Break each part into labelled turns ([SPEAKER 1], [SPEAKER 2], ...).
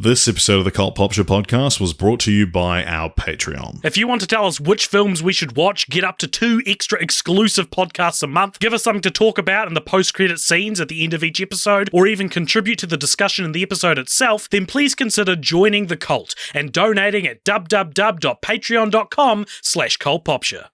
[SPEAKER 1] This episode of the Cult Popture Podcast was brought to you by our Patreon.
[SPEAKER 2] If you want to tell us which films we should watch, get up to 2 extra exclusive podcasts a month, give us something to talk about in the post-credit scenes at the end of each episode, or even contribute to the discussion in the episode itself, then please consider joining the cult and donating at www.patreon.com/cultpopture.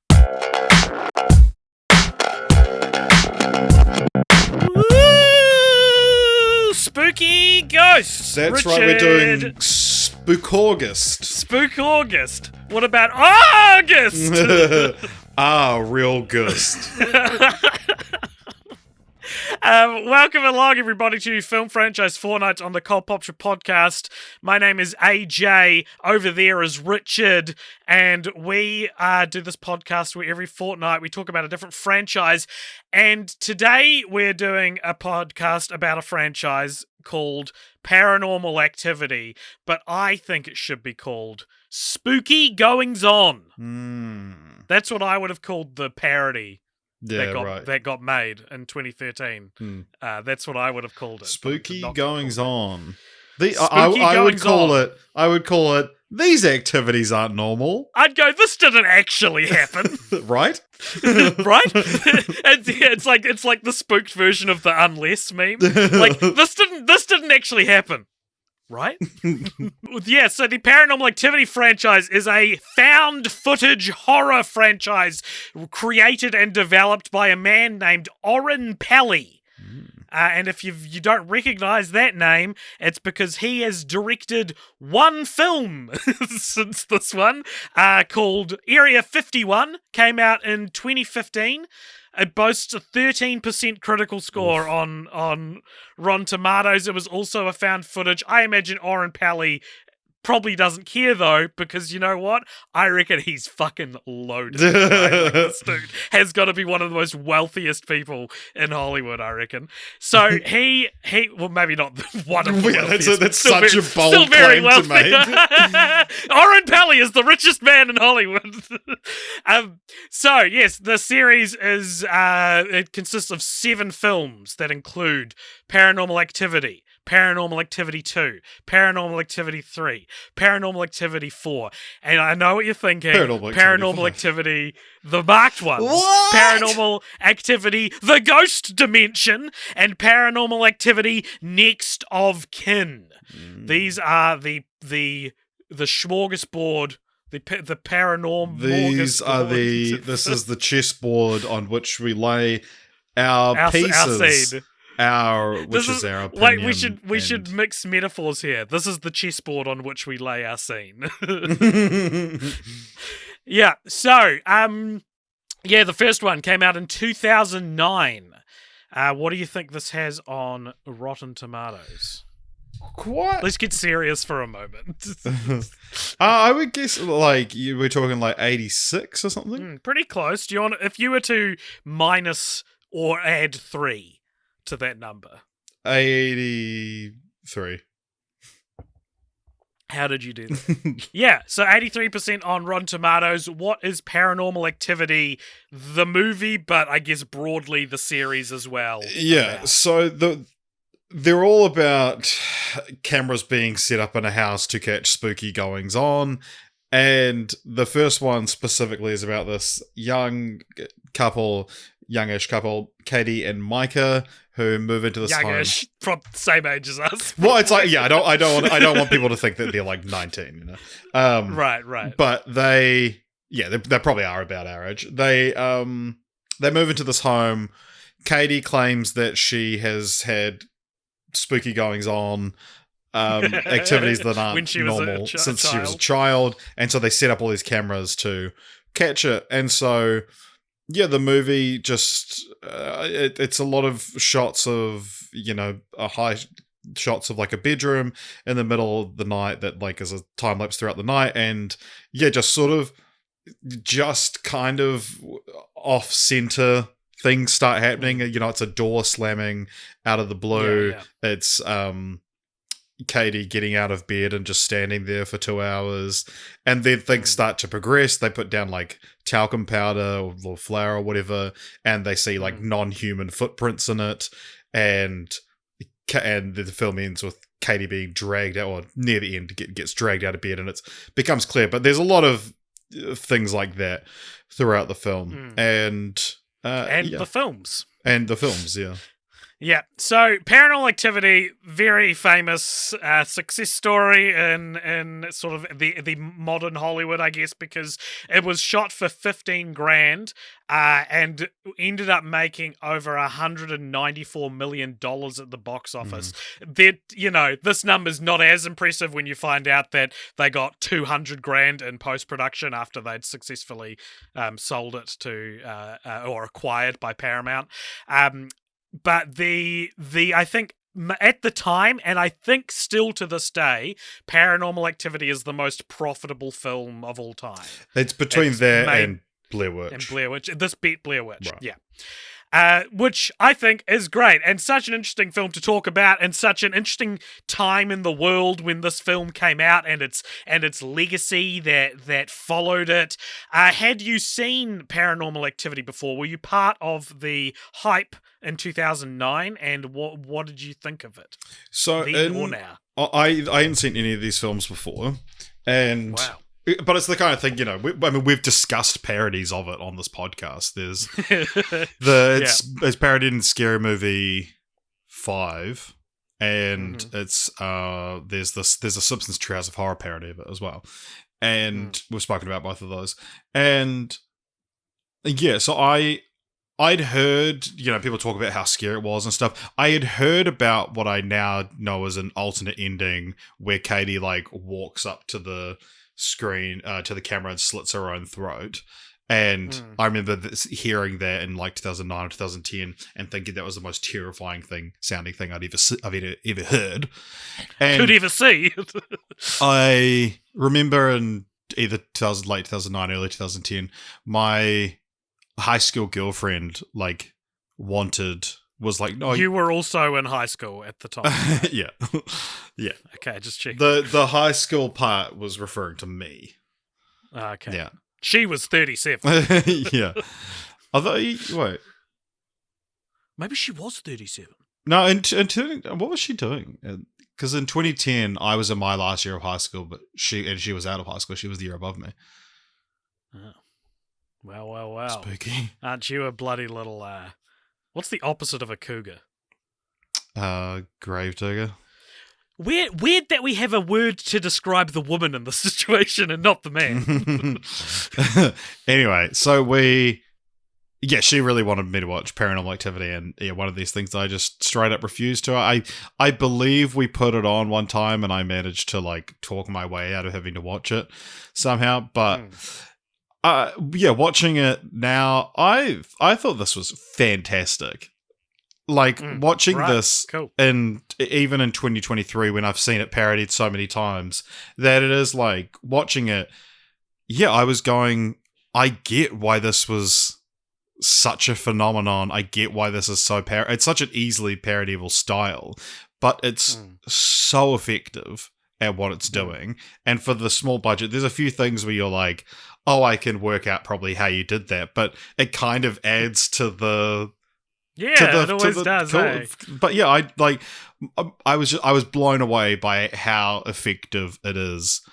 [SPEAKER 2] Spooky ghosts.
[SPEAKER 1] That's
[SPEAKER 2] Richard.
[SPEAKER 1] right, we're doing Spook-August.
[SPEAKER 2] Spook-August. What about August?
[SPEAKER 1] Real ghost.
[SPEAKER 2] Welcome along, everybody, to Film Franchise Fortnights on the Cult Popture Podcast. My name is AJ. Over there is Richard, and we do this podcast where every fortnight we talk about a different franchise. And today we're doing a podcast about a franchise called Paranormal Activity, but I think it should be called Spooky Goings On. That's what I would have called the parody. That got made in 2013. That's what I would have called it.
[SPEAKER 1] Spooky Goings On. I would call it. These activities aren't normal.
[SPEAKER 2] I'd go, this didn't actually happen.
[SPEAKER 1] Right?
[SPEAKER 2] Right? It's like the spooked version of the unless meme. Like, this didn't actually happen. Right? Yeah, so the Paranormal Activity franchise is a found footage horror franchise created and developed by a man named Oren Peli. And if you don't recognize that name, it's because he has directed one film since this one, called Area 51, came out in 2015. It boasts a 13% critical score on Rotten Tomatoes. It was also a found footage. I imagine Oren Peli probably doesn't care, though, because you know what? I reckon he's fucking loaded. Right? Like, this dude has got to be one of the most wealthiest people in Hollywood, I reckon. So he well, maybe not one of the wealthiest.
[SPEAKER 1] That's such a bold
[SPEAKER 2] still very
[SPEAKER 1] claim
[SPEAKER 2] wealthy.
[SPEAKER 1] to make.
[SPEAKER 2] Oren Peli is the richest man in Hollywood. So, yes, the series is, it consists of 7 films that include Paranormal Activity, Paranormal Activity 2, Paranormal Activity 3, Paranormal Activity 4. And I know what you're thinking. Paranormal Activity, the marked ones.
[SPEAKER 1] What?
[SPEAKER 2] Paranormal Activity, the ghost dimension, and Paranormal Activity, next of kin. These are the smorgasbord. The paranormal.
[SPEAKER 1] This is the chessboard on which we lay our pieces.
[SPEAKER 2] Our seed.
[SPEAKER 1] Our opinion.
[SPEAKER 2] Wait, we should mix metaphors here. This is the chessboard on which we lay our scene. Yeah. So, the first one came out in 2009. What do you think this has on Rotten Tomatoes? Let's get serious for a moment.
[SPEAKER 1] I would guess you were talking 86 or something.
[SPEAKER 2] Pretty close. Do you want, if you were to minus or add 3 to that number?
[SPEAKER 1] 83.
[SPEAKER 2] How did you do that? Yeah, so 83% on Rotten Tomatoes. What is Paranormal Activity, the movie, but I guess broadly the series as well?
[SPEAKER 1] Yeah, so they're all about cameras being set up in a house to catch spooky goings on. And the first one specifically is about this youngish couple, Katie and Micah, who move into this
[SPEAKER 2] youngish,
[SPEAKER 1] home.
[SPEAKER 2] Same age as us.
[SPEAKER 1] Well, it's I don't want people to think that they're 19, you know.
[SPEAKER 2] Right.
[SPEAKER 1] But they probably are about our age. They move into this home. Katie claims that she has had spooky goings on, activities that aren't normal since she was a child, and so they set up all these cameras to catch it. And so the movie just it's a lot of shots of shots of a bedroom in the middle of the night that is a time lapse throughout the night, and just kind of off center things start happening. It's a door slamming out of the blue. Yeah. It's Katie getting out of bed and just standing there for 2 hours, and then things start to progress. They put down talcum powder or flour or whatever, and they see non-human footprints in it, and the film ends with Katie being dragged out, or near the end gets dragged out of bed, and it becomes clear. But there's a lot of things like that throughout the film, and
[SPEAKER 2] the films.
[SPEAKER 1] And the films, yeah.
[SPEAKER 2] Yeah, so Paranormal Activity, very famous success story in sort of the modern Hollywood, I guess, because it was shot for $15,000 and ended up making over $194 million at the box office. This number's not as impressive when you find out that they got $200,000 in post-production after they'd successfully sold it to or acquired by Paramount. But I think at the time, and I think still to this day, Paranormal Activity is the most profitable film of all time.
[SPEAKER 1] It's between and Blair Witch.
[SPEAKER 2] And Blair Witch. This beat Blair Witch,
[SPEAKER 1] right.
[SPEAKER 2] Yeah. Which I think is great, and such an interesting film to talk about, and such an interesting time in the world when this film came out, and its legacy that followed it. Had you seen Paranormal Activity before? Were you part of the hype in 2009, and what did you think of it?
[SPEAKER 1] So
[SPEAKER 2] then or now?
[SPEAKER 1] I hadn't seen any of these films before, and
[SPEAKER 2] wow.
[SPEAKER 1] But it's the kind of thing, we've discussed parodies of it on this podcast. There's it's parodied in Scary Movie 5, and it's there's a Simpsons Treehouse of Horror parody of it as well, and we've spoken about both of those. And yeah, so I'd heard, people talk about how scary it was and stuff. I had heard about what I now know as an alternate ending, where Katie walks up to the screen, to the camera, and slits her own throat. And I remember hearing that in 2009 or 2010 and thinking that was the most terrifying sounding thing I've ever heard. And
[SPEAKER 2] could ever see.
[SPEAKER 1] I remember in either late 2009, early 2010, my high school girlfriend was like, no,
[SPEAKER 2] you were also in high school at the time, right?
[SPEAKER 1] yeah.
[SPEAKER 2] Okay, just checking.
[SPEAKER 1] The high school part was referring to me.
[SPEAKER 2] Okay.
[SPEAKER 1] Yeah.
[SPEAKER 2] She was 37.
[SPEAKER 1] Yeah. Wait.
[SPEAKER 2] Maybe she was 37.
[SPEAKER 1] No, what was she doing? Because in 2010, I was in my last year of high school, but she was out of high school. She was the year above me.
[SPEAKER 2] Oh. Well.
[SPEAKER 1] Spooky.
[SPEAKER 2] Aren't you a bloody little, what's the opposite of a cougar?
[SPEAKER 1] Gravedigger.
[SPEAKER 2] Weird that we have a word to describe the woman in this situation and not the man.
[SPEAKER 1] Anyway, so she really wanted me to watch Paranormal Activity, and one of these things I just straight up refused to. I believe we put it on one time, and I managed to talk my way out of having to watch it somehow, but watching it now, I thought this was fantastic. Watching this,
[SPEAKER 2] cool.
[SPEAKER 1] And even in 2023, when I've seen it parodied so many times, that it is watching it. Yeah, I was going, I get why this was such a phenomenon. I get why this is so it's such an easily parodiable style, but it's so effective at what it's doing. And for the small budget, there's a few things where you're like, oh, I can work out probably how you did that, but it kind of adds to the
[SPEAKER 2] it always does. Hey?
[SPEAKER 1] But yeah, I was blown away by how effective it is,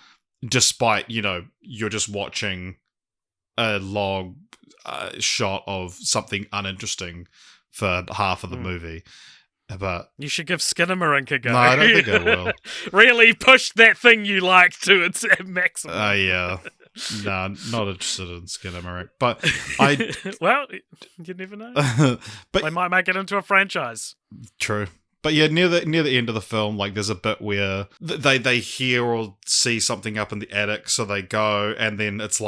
[SPEAKER 1] despite you're just watching a long shot of something uninteresting for half of the movie. But
[SPEAKER 2] you should give Skinamarink a go.
[SPEAKER 1] No, I don't think I will.
[SPEAKER 2] Really push that thing you like to its maximum.
[SPEAKER 1] Yeah. No, not interested in Skinamarink. But
[SPEAKER 2] well, you never know. But they might make it into a franchise.
[SPEAKER 1] True. But yeah, near the end of the film, there's a bit where they hear or see something up in the attic, so they go, and then it's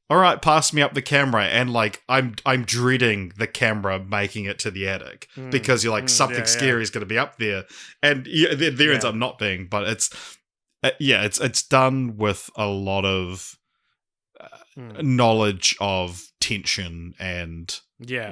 [SPEAKER 1] all right, pass me up the camera, and I'm dreading the camera making it to the attic because you're something scary is going to be up there, and there ends up not being. But it's done with a lot of knowledge of tension and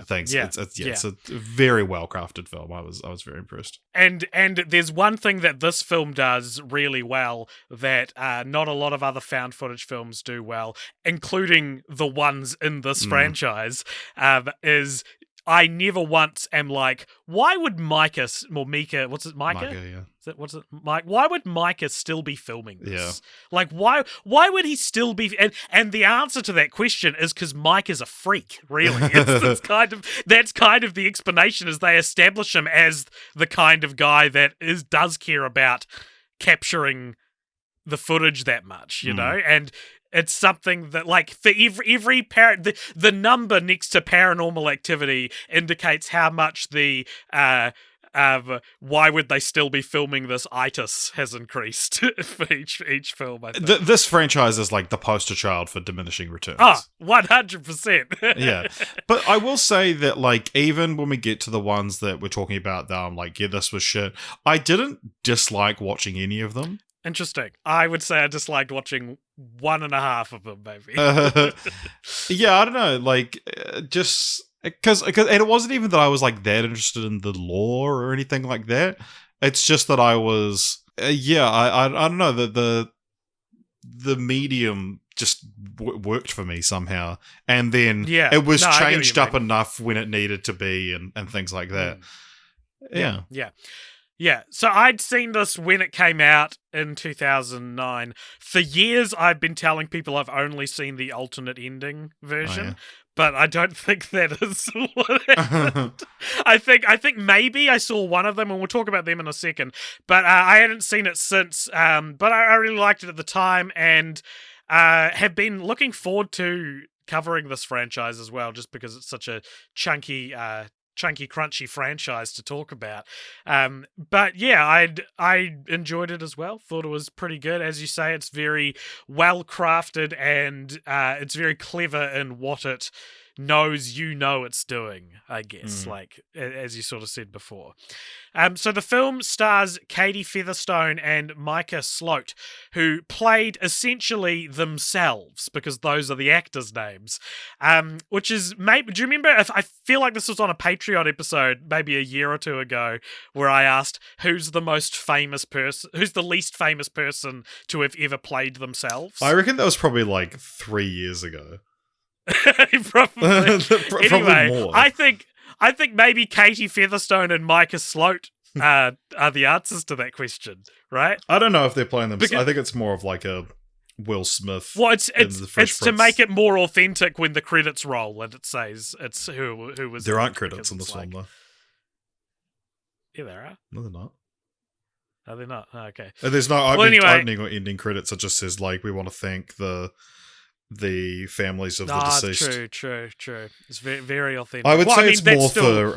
[SPEAKER 1] things. It's a very well crafted film. I was very impressed.
[SPEAKER 2] And there's one thing that this film does really well that not a lot of other found footage films do well, including the ones in this franchise, is I never once am like, why would Micah or Mika? What's it, Micah?
[SPEAKER 1] Micah, yeah.
[SPEAKER 2] What's it, Mike? Why would Micah still be filming this?
[SPEAKER 1] Yeah.
[SPEAKER 2] Like, why would he still be? And the answer to that question is because Mike is a freak. Really, that's kind of the explanation. Is they establish him as the kind of guy that does care about capturing the footage that much, you know, and it's something that, like, for every the number next to Paranormal Activity indicates how much the why would they still be filming this itis has increased for each film. I think.
[SPEAKER 1] This franchise is like the poster child for diminishing returns.
[SPEAKER 2] 100%.
[SPEAKER 1] Yeah, but I will say that, like, even when we get to the ones that we're talking about, that I'm like, yeah, this was shit. I didn't dislike watching any of them.
[SPEAKER 2] Interesting. I would say I disliked watching 1.5 of them, maybe.
[SPEAKER 1] Yeah, I don't know. Like, just because, and it wasn't even that I was like that interested in the lore or anything like that. It's just that I was, I don't know, the medium just worked for me somehow, and then it was changed up enough when it needed to be, and things like that.
[SPEAKER 2] Yeah, so I'd seen this when it came out in 2009. For years, I've been telling people I've only seen the alternate ending version, but I don't think that is what happened. I think maybe I saw one of them, and we'll talk about them in a second, but I hadn't seen it since, but I really liked it at the time, and have been looking forward to covering this franchise as well, just because it's such a chunky, crunchy franchise to talk about. But yeah, I enjoyed it as well. Thought it was pretty good. As you say, it's very well crafted, and it's very clever in what it knows it's doing, I guess, like as you sort of said before. So the film stars Katie Featherstone and Micah Sloat, who played essentially themselves, because those are the actors' names. Which is, maybe, do you remember, I feel like this was on a Patreon episode maybe a year or two ago, where I asked who's the least famous person to have ever played themselves?
[SPEAKER 1] I reckon that was probably like 3 years ago.
[SPEAKER 2] Probably. Anyway,
[SPEAKER 1] more.
[SPEAKER 2] I think maybe Katie Featherstone and Micah Sloat are the answers to that question, right?
[SPEAKER 1] I don't know if they're playing them. I think it's more of like a Will Smith.
[SPEAKER 2] Well, it's to make it more authentic when the credits roll and it says it's who was.
[SPEAKER 1] There aren't credits in this one, though.
[SPEAKER 2] Yeah, there are.
[SPEAKER 1] No, they're not.
[SPEAKER 2] Are they not? Oh, okay.
[SPEAKER 1] There's no opening or ending credits. It just says, like, we want to thank the families of the deceased.
[SPEAKER 2] True. It's very, very authentic.
[SPEAKER 1] I would say it's more for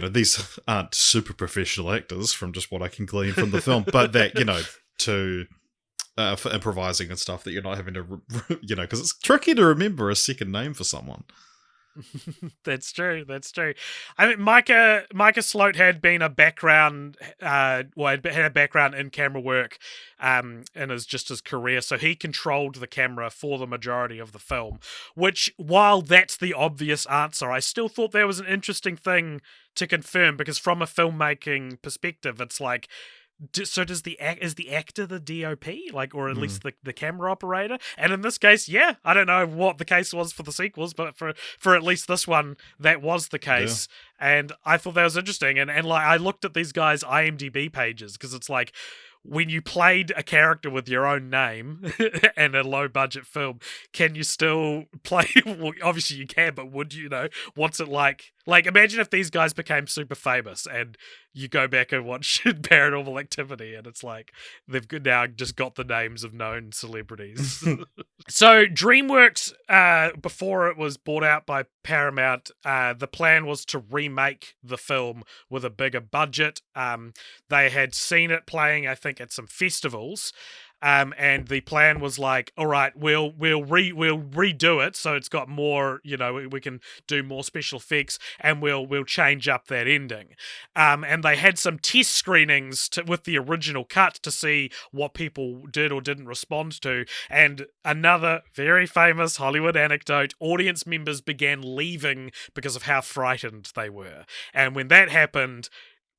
[SPEAKER 1] these aren't super professional actors from just what I can glean from the film, but that, to for improvising and stuff, that you're not having to, because it's tricky to remember a second name for someone.
[SPEAKER 2] That's true. I mean, Micah Sloat had been a background, had a background in camera work, in his career, so he controlled the camera for the majority of the film. Which, while that's the obvious answer, I still thought there was an interesting thing to confirm, because from a filmmaking perspective, it's like, so is the actor the DOP, like, or at least the camera operator? And in this case, I don't know what the case was for the sequels, but for at least this one, that was the case. Yeah. And I thought that was interesting. And like, I looked at these guys' IMDb pages, because it's like, when you played a character with your own name and a low budget film, can you still play? Well, obviously you can, but would you what's it like? Like, imagine if these guys became super famous and you go back and watch Paranormal Activity, and it's like they've now just got the names of known celebrities. So DreamWorks, before it was bought out by Paramount, the plan was to remake the film with a bigger budget. They had seen it playing, I think, at some festivals. And the plan was like, all right, we'll redo it, so it's got more, we can do more special effects, and we'll change up that ending. And they had some test screenings with the original cut to see what people did or didn't respond to. And another very famous Hollywood anecdote: audience members began leaving because of how frightened they were. And when that happened,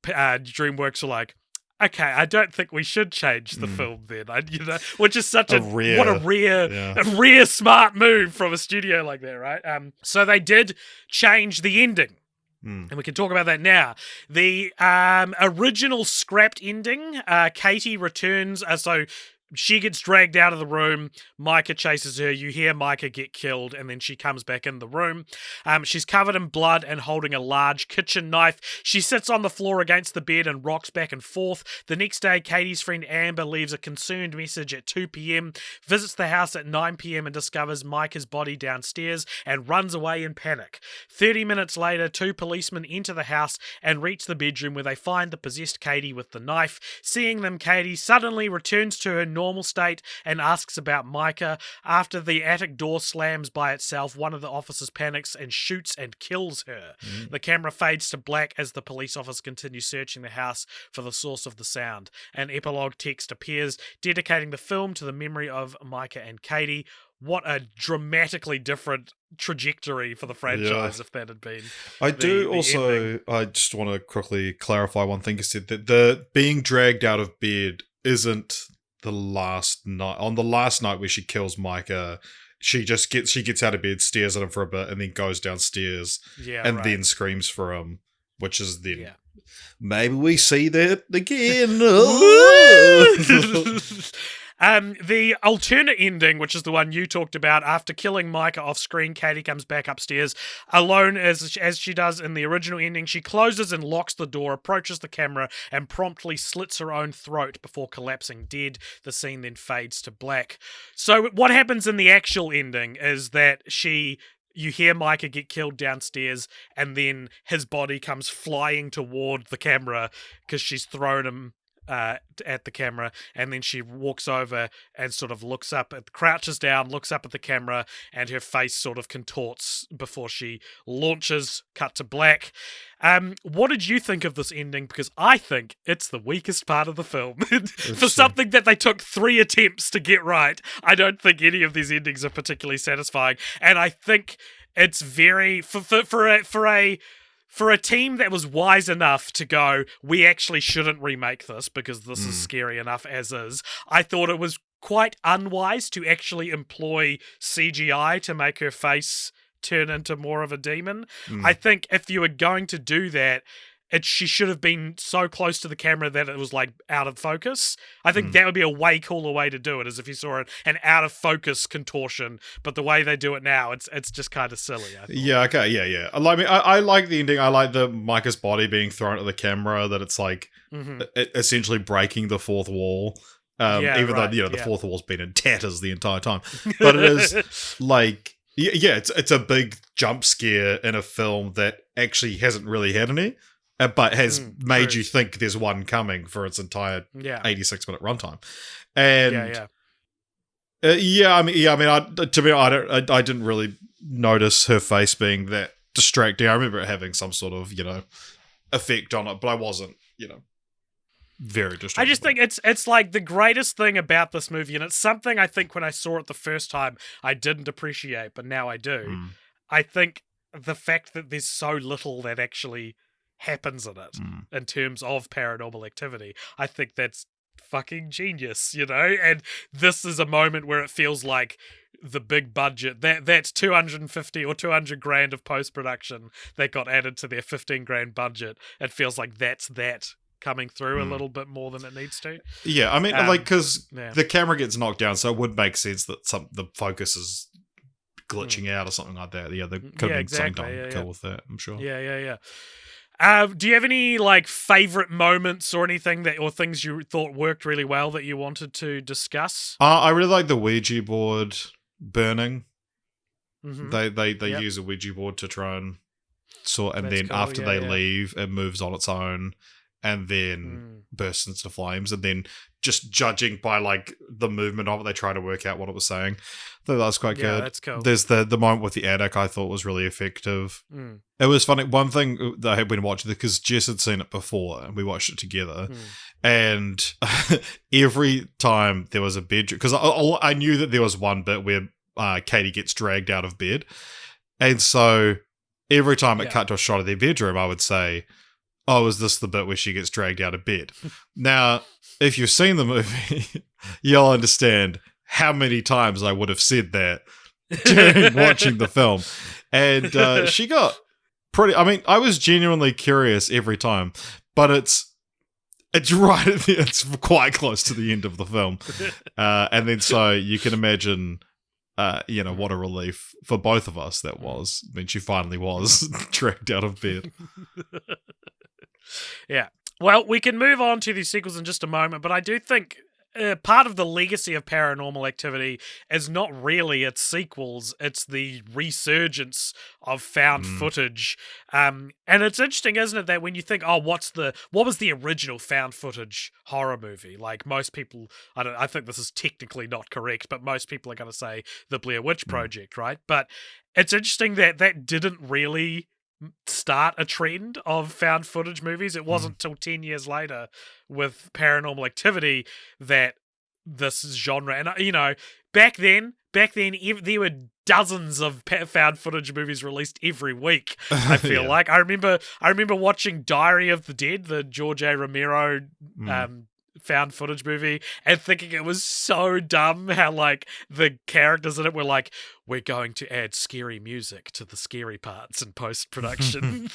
[SPEAKER 2] DreamWorks were like, Okay, I don't think we should change the film then. Which is such
[SPEAKER 1] A
[SPEAKER 2] rare smart move from a studio like that, right? So they did change the ending. And we can talk about that now. The original scrapped ending, Katie returns, so she gets dragged out of the room. Micah chases her. You hear Micah get killed, and then she comes back in the room. She's covered in blood and holding a large kitchen knife. She sits on the floor against the bed and rocks back and forth. The next day, Katie's friend Amber leaves a concerned message at 2 p.m., visits the house at 9 p.m. and discovers Micah's body downstairs and runs away in panic. 30 minutes later, 2 policemen enter the house and reach the bedroom where they find the possessed Katie with the knife. Seeing them, Katie suddenly returns to her normal state and asks about Micah. After the attic door slams by itself, one of the officers panics and shoots and kills her. The camera fades to black as the police officers continue searching the house for the source of the sound. An epilogue text appears, dedicating the film to the memory of Micah and Katie. What a dramatically different trajectory for the franchise if that had been.
[SPEAKER 1] I just want to quickly clarify one thing you said, that the being dragged out of bed isn't the last night. On the last night where she kills Micah, she gets out of bed, stares at him for a bit, and then goes downstairs then screams for him, which is then maybe we see that again.
[SPEAKER 2] The alternate ending, which is the one you talked about, after killing Micah off screen, Katie comes back upstairs alone as she does in the original ending. She closes and locks the door, approaches the camera, and promptly slits her own throat before collapsing dead. The scene then fades to black. So what happens in the actual ending is that you hear Micah get killed downstairs, and then his body comes flying toward the camera because she's thrown him at the camera, and then she walks over and sort of crouches down, looks up at the camera, and her face sort of contorts before she launches. Cut to black. What did you think of this ending? Because I think it's the weakest part of the film. For something that they took 3 attempts to get right, I don't think any of these endings are particularly satisfying, and I think it's very for a team that was wise enough to go, we actually shouldn't remake this because this is scary enough as is. I thought it was quite unwise to actually employ CGI to make her face turn into more of a demon. I think if you were going to do that, she should have been so close to the camera that it was like out of focus. I think that would be a way cooler way to do it, is if you saw an out of focus contortion. But the way they do it now, it's just kind of silly.
[SPEAKER 1] Yeah, okay, yeah. I like the ending. I like the Micah's body being thrown at the camera, that it's like essentially breaking the fourth wall. Even though the fourth wall's been in tatters the entire time. But it is like, it's a big jump scare in a film that actually hasn't really had any. But has made you think there's one coming for its entire 86-minute runtime, and I didn't really notice her face being that distracting. I remember it having some sort of effect on it, but I wasn't very distracted.
[SPEAKER 2] I just think it's like the greatest thing about this movie, and it's something I think when I saw it the first time I didn't appreciate, but now I do. I think the fact that there's so little that actually happens in it in terms of paranormal activity, I think that's fucking genius, and this is a moment where it feels like the big budget, that's 250 or 200 grand of post-production that got added to their 15 grand budget. It feels like that's coming through a little bit more than it needs to.
[SPEAKER 1] Yeah, I mean, because the camera gets knocked down, so it would make sense that the focus is glitching out or something like that. Yeah, there could have been something done cool with that, I'm sure.
[SPEAKER 2] Yeah. Do you have any favorite moments or anything or things you thought worked really well that you wanted to discuss?
[SPEAKER 1] I really like the Ouija board burning. They use a Ouija board to try and sort, and then after they leave, it moves on its own and then bursts into flames, and then just judging by the movement of it, they try to work out what it was saying. I thought that was quite good.
[SPEAKER 2] That's cool.
[SPEAKER 1] There's the moment with the attic I thought was really effective. It was funny. One thing that I had been watching, because Jess had seen it before and we watched it together, and every time there was a bedroom, because I knew that there was one bit where Katie gets dragged out of bed, and so every time it cut to a shot of their bedroom, I would say, oh, is this the bit where she gets dragged out of bed? Now, if you've seen the movie, you'll understand how many times I would have said that during watching the film. And she got pretty... I mean, I was genuinely curious every time, but it's right at the... It's quite close to the end of the film. And then so you can imagine... what a relief for both of us that was when she finally was dragged out of bed.
[SPEAKER 2] Yeah. Well, we can move on to the sequels in just a moment, but I do think part of the legacy of Paranormal Activity is not really its sequels, it's the resurgence of found footage. And it's interesting, isn't it, that when you think, oh, what was the original found footage horror movie? Like most people, I think this is technically not correct, but most people are going to say the Blair Witch Project, right? But it's interesting that didn't really start a trend of found footage movies. It wasn't till 10 years later with Paranormal Activity that this genre, and back then there were dozens of found footage movies released every week. I feel like I remember watching Diary of the Dead, the George A. Romero found footage movie, and thinking it was so dumb how like the characters in it were like, we're going to add scary music to the scary parts in post-production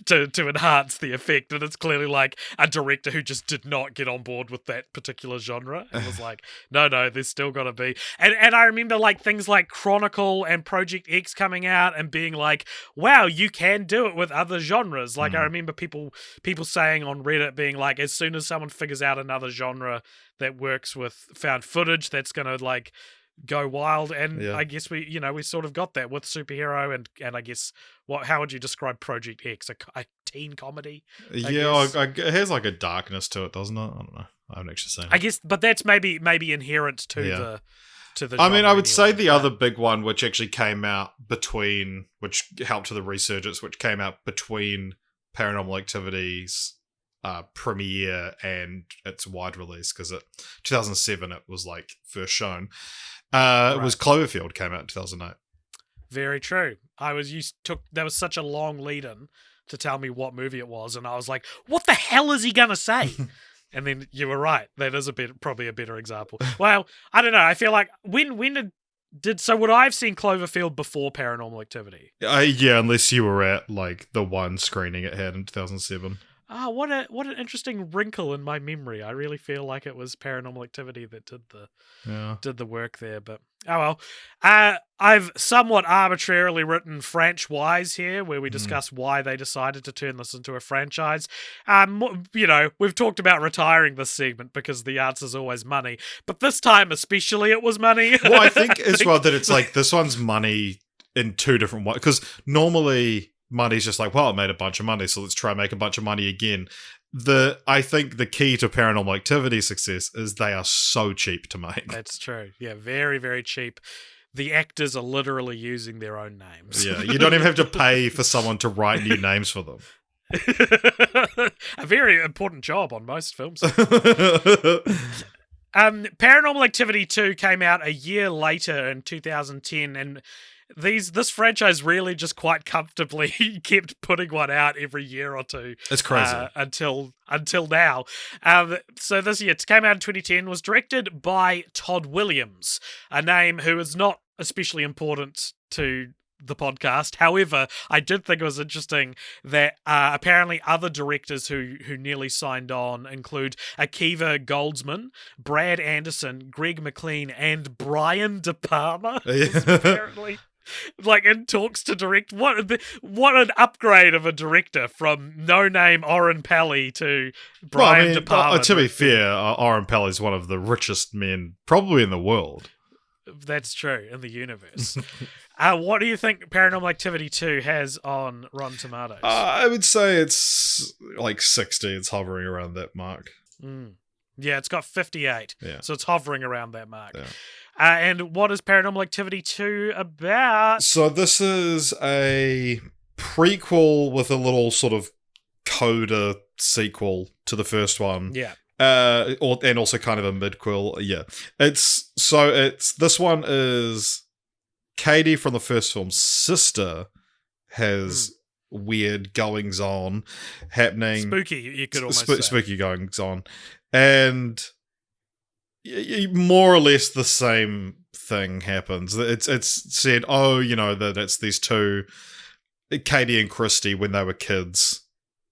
[SPEAKER 2] to enhance the effect. And it's clearly like a director who just did not get on board with that particular genre and was like, no, there's still got to be. And I remember like things like Chronicle and Project X coming out and being like, wow, you can do it with other genres. Like I remember people saying on Reddit being like, as soon as someone figures out another genre that works with found footage, that's going to like go wild. And I guess we sort of got that with superhero and I guess how would you describe Project X? A teen comedy?
[SPEAKER 1] It has like a darkness to it, doesn't it? I don't know. I haven't actually seen it.
[SPEAKER 2] I guess, but that's maybe inherent to the
[SPEAKER 1] I mean, I would say the
[SPEAKER 2] but
[SPEAKER 1] other big one, which actually came out which helped to the resurgence, which came out between Paranormal Activity's premiere and its wide release, because 2007 it was like first shown. It was Cloverfield, came out in 2008.
[SPEAKER 2] Very true. There was such a long lead in to tell me what movie it was, and I was like, what the hell is he gonna say? And then you were right. That is probably a better example. Well, I don't know. I feel like when would I have seen Cloverfield before Paranormal Activity?
[SPEAKER 1] Yeah, unless you were at like the one screening it had in 2007.
[SPEAKER 2] What an interesting wrinkle in my memory. I really feel like it was Paranormal Activity that did the work there. But oh well. I've somewhat arbitrarily written franchise here, where we discuss why they decided to turn this into a franchise. We've talked about retiring this segment because the answer's always money, but this time especially it was money.
[SPEAKER 1] Well, I think as well that it's like this one's money in two different ways, because normally money's just like, well, it made a bunch of money, so let's try and make a bunch of money again. I think the key to Paranormal Activity success is they are so cheap to make.
[SPEAKER 2] That's true. Yeah, very, very cheap. The actors are literally using their own names.
[SPEAKER 1] Yeah, you don't even have to pay for someone to write new names for them.
[SPEAKER 2] A very important job on most films. Paranormal Activity 2 came out a year later in 2010, and this franchise really just quite comfortably kept putting one out every year or two.
[SPEAKER 1] It's crazy.
[SPEAKER 2] Until now. So this year, it came out in 2010, was directed by Todd Williams, a name who is not especially important to the podcast. However, I did think it was interesting that apparently other directors who nearly signed on include Akiva Goldsman, Brad Anderson, Greg McLean, and Brian De Palma. Apparently, like in talks to direct. What an upgrade of a director from no-name Oren Peli to Brian De Palma.
[SPEAKER 1] To be fair, Oren Peli is one of the richest men probably in the world.
[SPEAKER 2] That's true, in the universe. What do you think Paranormal Activity 2 has on Rotten Tomatoes?
[SPEAKER 1] I would say it's like 60. It's hovering around that mark.
[SPEAKER 2] Yeah, it's got 58.
[SPEAKER 1] Yeah.
[SPEAKER 2] So it's hovering around that mark.
[SPEAKER 1] Yeah.
[SPEAKER 2] And what is Paranormal Activity 2 about?
[SPEAKER 1] So this is a prequel with a little sort of coda sequel to the first one.
[SPEAKER 2] Yeah.
[SPEAKER 1] And also kind of a midquel. Yeah. This one is Katie from the first film's sister has weird goings on happening.
[SPEAKER 2] Spooky, you could almost say.
[SPEAKER 1] Spooky goings on. And more or less the same thing happens. It's said, oh, that it's these two, Katie and Christy, when they were kids,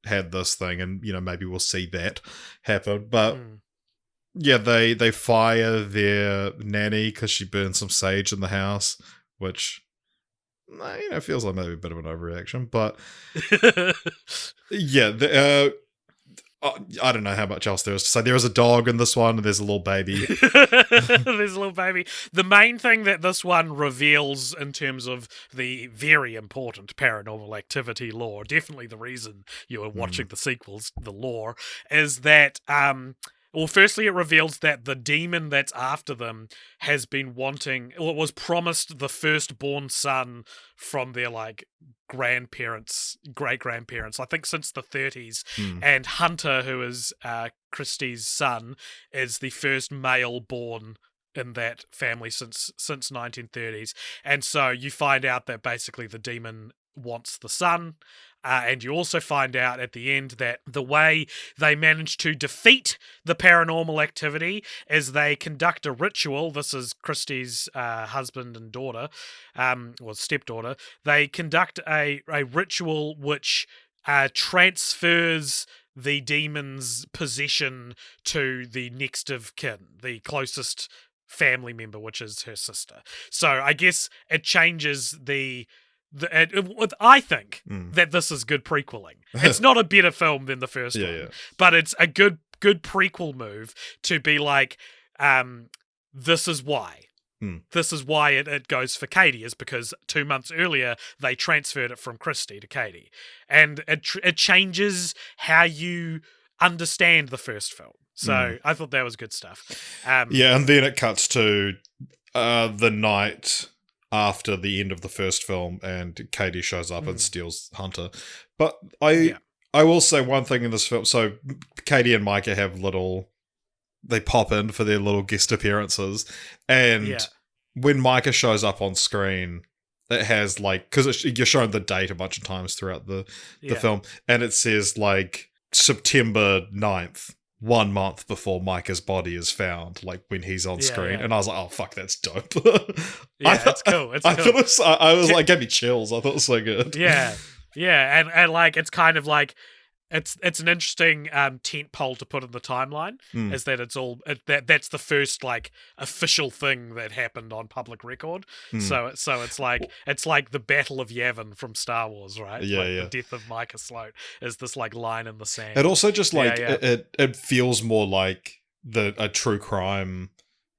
[SPEAKER 1] had this thing, and maybe we'll see that happen. But yeah, they fire their nanny because she burned some sage in the house, which feels like maybe a bit of an overreaction. But yeah, I don't know how much else there is to say. There is a dog in this one, and there's a little baby.
[SPEAKER 2] There's a little baby. The main thing that this one reveals in terms of the very important Paranormal Activity lore, definitely the reason you are watching the sequels, the lore, is that, well, firstly, it reveals that the demon that's after them has been wanting, or was promised the firstborn son from their, grandparents, great-grandparents, I think since the 30s. And Hunter, who is Christie's son, is the first male born in that family since 1930s. And so you find out that basically the demon wants the son. And you also find out at the end that the way they manage to defeat the Paranormal Activity is they conduct a ritual. This is Christie's husband and daughter, stepdaughter. They conduct a ritual which transfers the demon's possession to the next of kin, the closest family member, which is her sister. So I guess it changes I think that this is good prequeling. It's not a better film than the first one, but it's a good prequel move to be like, this is why. This is why it goes for Katie, is because 2 months earlier they transferred it from Christy to Katie. And it changes how you understand the first film. So I thought that was good stuff.
[SPEAKER 1] And then it cuts to the night after the end of the first film, and Katie shows up and steals Hunter. But I will say one thing in this film. So Katie and Micah have they pop in for their little guest appearances, and when Micah shows up on screen, it has because you're shown the date a bunch of times throughout the film, and it says September 9th, 1 month before Micah's body is found, when he's on screen. And I was like, oh, fuck, that's dope.
[SPEAKER 2] It's cool. It's cool.
[SPEAKER 1] I was it gave me chills. I thought it was so good.
[SPEAKER 2] Yeah. And it's kind of it's an interesting tent pole to put in the timeline, is that it's all that's the first official thing that happened on public record. So it's like the Battle of Yavin from Star Wars, right? The death of Micah Sloat is this line in the sand.
[SPEAKER 1] It also just it feels more like a true crime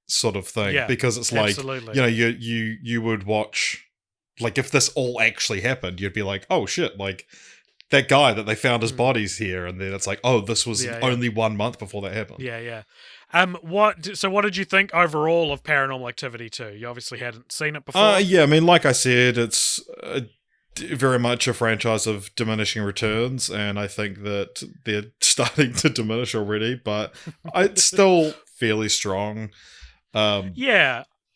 [SPEAKER 1] sort of thing, because it's absolutely. You would watch, if this all actually happened, you'd be like, oh shit, that guy that they found his body's here, and then it's like, oh, this was only 1 month before that happened. What did you think overall of Paranormal Activity 2? You obviously hadn't seen it before. I mean, like I said, it's very much a franchise of diminishing returns, and I think that they're starting to diminish already, but it's still fairly strong.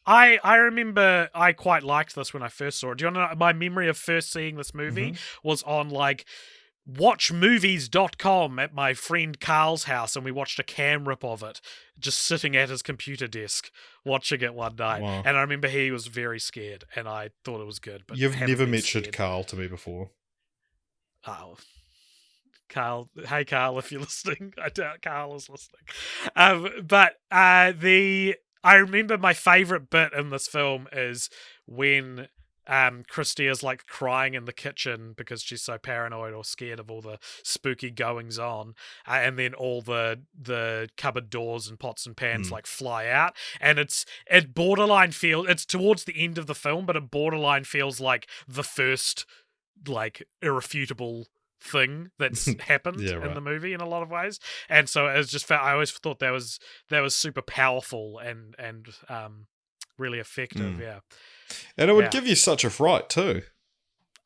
[SPEAKER 2] I remember I quite liked this when I first saw it. Do you want to know my memory of first seeing this movie was on watchmovies.com at my friend Carl's house, and we watched a cam rip of it just sitting at his computer desk watching it one night.
[SPEAKER 1] Wow.
[SPEAKER 2] And I remember he was very scared, and I thought it was good. But
[SPEAKER 1] you've never mentioned Carl to me before.
[SPEAKER 2] Oh, Carl. Hey, Carl, if you're listening. I doubt Carl is listening. I remember my favourite bit in this film is when Christy is crying in the kitchen because she's so paranoid or scared of all the spooky goings on, and then all the cupboard doors and pots and pans fly out, and it's towards the end of the film, but it borderline feels like the first irrefutable thing that's happened in the movie in a lot of ways. And so it was just I always thought that was super powerful and really effective.
[SPEAKER 1] And it would give you such a fright too.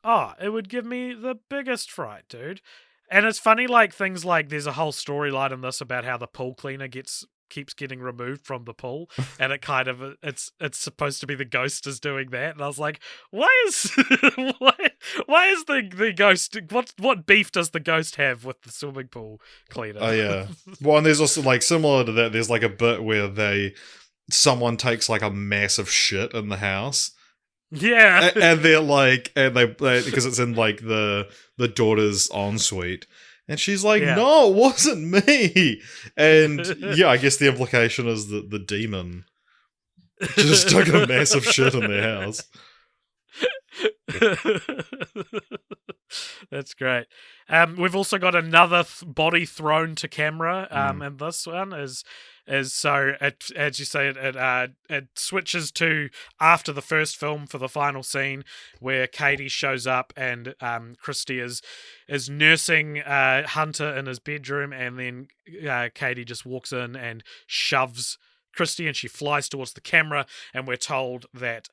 [SPEAKER 2] Oh, it would give me the biggest fright, dude. And it's funny, things there's a whole storyline in this about how the pool cleaner gets keeps getting removed from the pool, and it kind of it's supposed to be the ghost is doing that, and I was like, why is why is the ghost, what beef does the ghost have with the swimming pool cleaner?
[SPEAKER 1] Oh yeah. Well, and there's also like similar to that. There's like a bit where someone takes like a massive shit in the house.
[SPEAKER 2] Yeah,
[SPEAKER 1] and they're like, and they because it's in like the daughter's ensuite, and she's like, "No, it wasn't me." And yeah, I guess the implication is that the demon just took a massive shit in their house.
[SPEAKER 2] That's great. We've also got another body thrown to camera. And this one is so it, as you say, it switches to after the first film for the final scene where Katie shows up and Christy is nursing Hunter in his bedroom, and then Katie just walks in and shoves Christy, and she flies towards the camera, and we're told that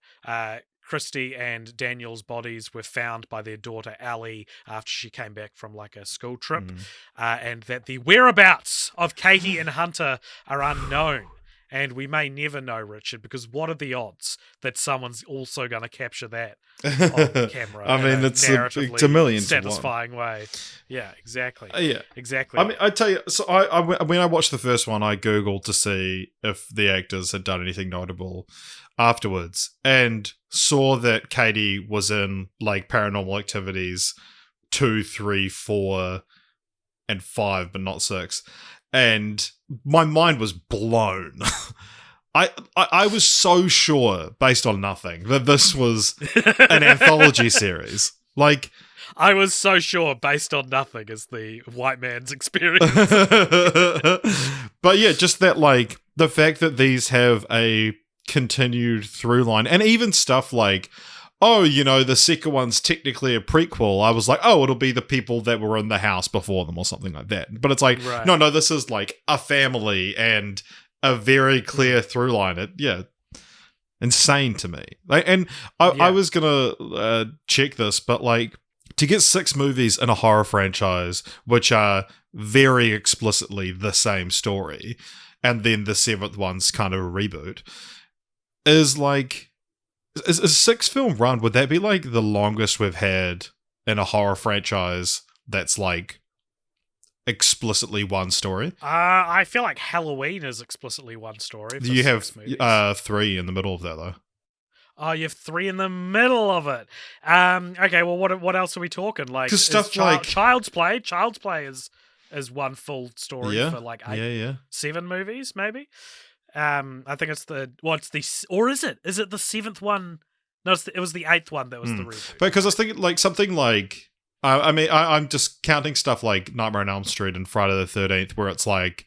[SPEAKER 2] Christy and Daniel's bodies were found by their daughter Allie after she came back from like a school trip, and that the whereabouts of Katie and Hunter are unknown. And we may never know, Richard, because what are the odds that someone's also going to capture that on camera?
[SPEAKER 1] I mean, it's a million
[SPEAKER 2] satisfying to one way. Yeah, exactly.
[SPEAKER 1] Yeah,
[SPEAKER 2] exactly.
[SPEAKER 1] I mean, I tell you, so I when I watched the first one, I googled to see if the actors had done anything notable afterwards, and saw that Katie was in like Paranormal Activities 2, 3, 4, and 5, but not 6. And my mind was blown. I was so sure, based on nothing, that this was an anthology series. Like,
[SPEAKER 2] I was so sure, based on nothing, is the white man's experience.
[SPEAKER 1] But yeah, just that, like, the fact that these have a continued through line, and even stuff like, oh, you know, the second one's technically a prequel. I was like, oh, it'll be the people that were in the house before them or something like that. But it's like, no, this is like a family and a very clear through line. Insane to me. Like, and I was gonna check this, but like, to get 6 movies in a horror franchise, which are very explicitly the same story, and then the 7th one's kind of a reboot, is like, is a 6-film run, would that be like the longest we've had in a horror franchise that's like explicitly one story?
[SPEAKER 2] I feel like Halloween is explicitly one story.
[SPEAKER 1] You have 3 in the middle of that, though.
[SPEAKER 2] Oh, you have 3 in the middle of it. Okay, well, what else are we talking? Like,
[SPEAKER 1] stuff like
[SPEAKER 2] Child's Play. Child's Play is one full story for like 7 movies, maybe. I think it's or is it? Is it the 7th one? No, it was the 8th one that was the reboot.
[SPEAKER 1] Because I was thinking like something like, I mean, I'm just counting stuff like Nightmare on Elm Street and Friday the 13th, where it's like,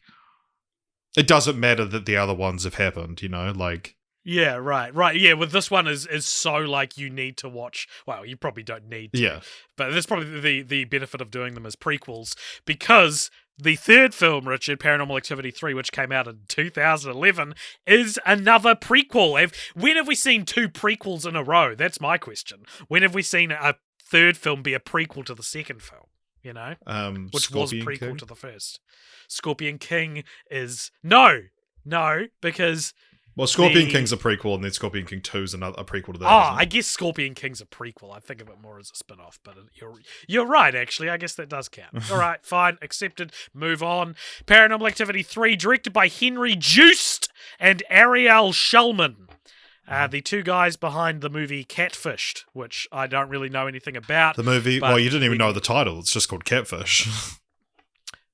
[SPEAKER 1] it doesn't matter that the other ones have happened, you know, like.
[SPEAKER 2] Yeah, right. Yeah, with this one is so like you need to watch. Well, you probably don't need to.
[SPEAKER 1] Yeah.
[SPEAKER 2] But that's probably the benefit of doing them as prequels, because the 3rd film, Richard, Paranormal Activity 3, which came out in 2011, is another prequel. When have we seen 2 prequels in a row? That's my question. When have we seen a 3rd film be a prequel to the 2nd film? You know? Which
[SPEAKER 1] Scorpion
[SPEAKER 2] was prequel
[SPEAKER 1] King?
[SPEAKER 2] to the first. Scorpion King is... No, because...
[SPEAKER 1] Well, Scorpion King's a prequel, and then Scorpion King 2 is a prequel to that.
[SPEAKER 2] I guess Scorpion King's a prequel. I think of it more as a spin-off, but you're right, actually. I guess that does count. All right, fine, accepted. Move on. Paranormal Activity 3, directed by Henry Joost and Ariel Schulman. The 2 guys behind the movie Catfished, which I don't really know anything about.
[SPEAKER 1] The movie, well, you didn't even know the title. It's just called Catfish.